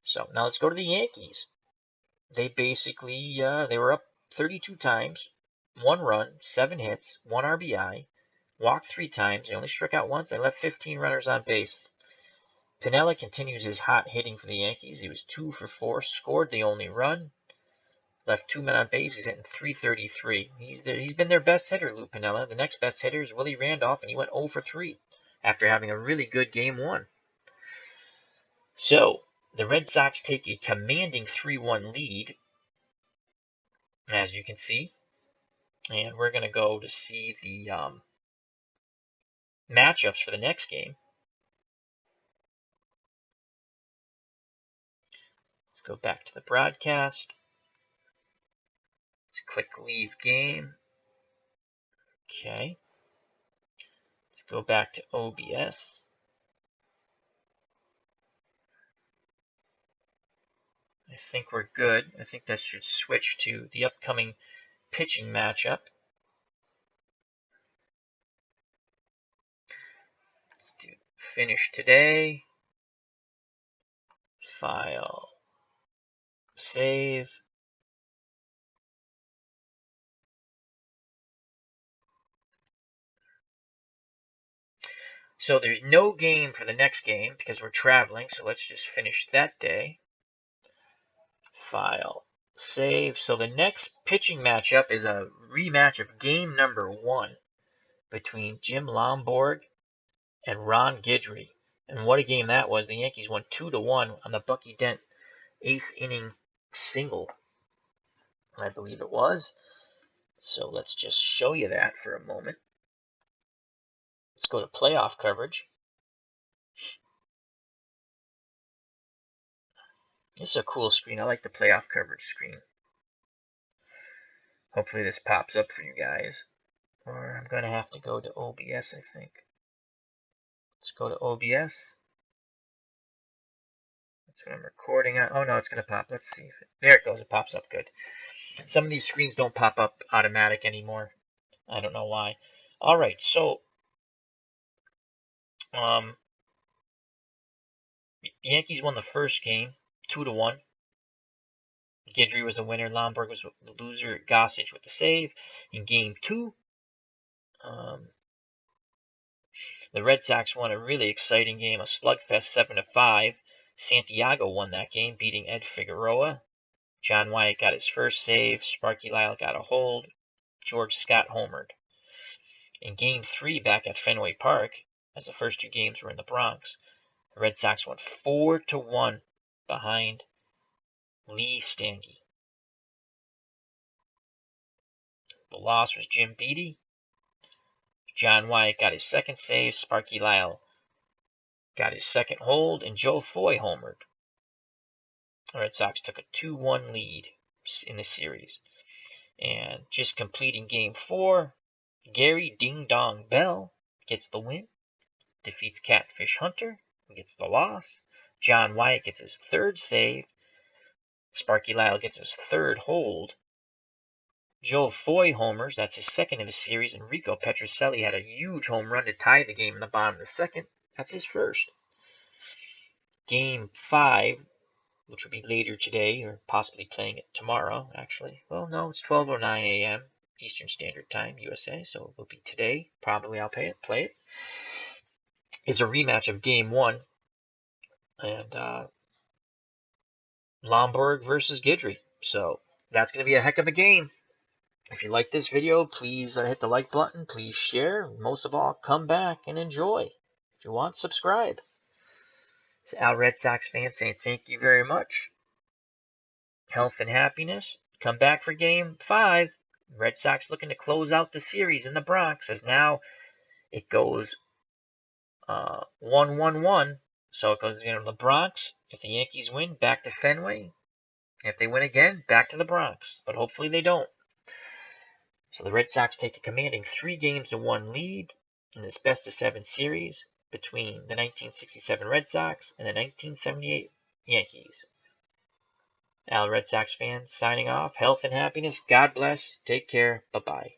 So now let's go to the Yankees. They basically, they were up 32 times, 1 run, 7 hits, 1 RBI, walked 3 times. They only struck out once. They left 15 runners on base. Pinella continues his hot hitting for the Yankees. He was 2 for 4, scored the only run. Left 2 men on base. He's hitting .333. He's been their best hitter, Lou Piniella. The next best hitter is Willie Randolph, and he went 0 for 3 after having a really good game 1. So the Red Sox take a commanding 3-1 lead, as you can see. And we're going to go to see the matchups for the next game. Let's go back to the broadcast. Let's click leave game. Okay. Let's go back to OBS. I think we're good. I think that should switch to the upcoming pitching matchup. Let's do finish today. File. Save. So there's no game for the next game because we're traveling. So let's just finish that day. File. Save. So the next pitching matchup is a rematch of game number 1 between Jim Lomborg and Ron Guidry. And what a game that was. The Yankees won 2-1 on the Bucky Dent 8th inning single, I believe it was. So let's just show you that for a moment. Let's go to playoff coverage. This is a cool screen. I like the playoff coverage screen. Hopefully this pops up for you guys. Or I'm going to have to go to OBS, I think. Let's go to OBS. That's what I'm recording on. Oh no, it's going to pop. Let's see if it... There it goes. It pops up good. Some of these screens don't pop up automatic anymore. I don't know why. All right, so Yankees won the first game 2-1. Guidry was the winner. Lomborg was the loser. Gossage with the save. In game 2, the Red Sox won a really exciting game, a slugfest 7-5. Santiago won that game, beating Ed Figueroa. John Wyatt got his first save. Sparky Lyle got a hold. George Scott homered. In game 3 back at Fenway Park, as the first 2 games were in the Bronx, the Red Sox won 4-1 behind Lee Stange. The loss was Jim Beattie. John Wyatt got his second save. Sparky Lyle got his second hold, and Joe Foy homered. The Red Sox took a 2-1 lead in the series. And just completing game 4, Gary Ding Dong Bell gets the win, defeats Catfish Hunter, gets the loss. John Wyatt gets his third save. Sparky Lyle gets his third hold. Joe Foy homers, that's his second of the series, and Rico Petrocelli had a huge home run to tie the game in the bottom of the second. That's his first. Game 5, which will be later today, or possibly playing it tomorrow, actually. Well, no, it's 12:09 a.m. Eastern Standard Time, USA, so it will be today. Probably I'll play it. It's a rematch of Game 1, and Lomborg versus Guidry. So that's going to be a heck of a game. If you like this video, please hit the like button. Please share. Most of all, come back and enjoy. If you want, subscribe. It's Al Red Sox fan saying thank you very much. Health and happiness. Come back for Game 5. Red Sox looking to close out the series in the Bronx, as now it goes 1-1-1. So it goes to the Bronx. If the Yankees win, back to Fenway. If they win again, back to the Bronx. But hopefully they don't. So the Red Sox take a commanding 3-1 lead in this best-of-7 series between the 1967 Red Sox and the 1978 Yankees. Al Red Sox fans signing off. Health and happiness. God bless. Take care. Bye-bye.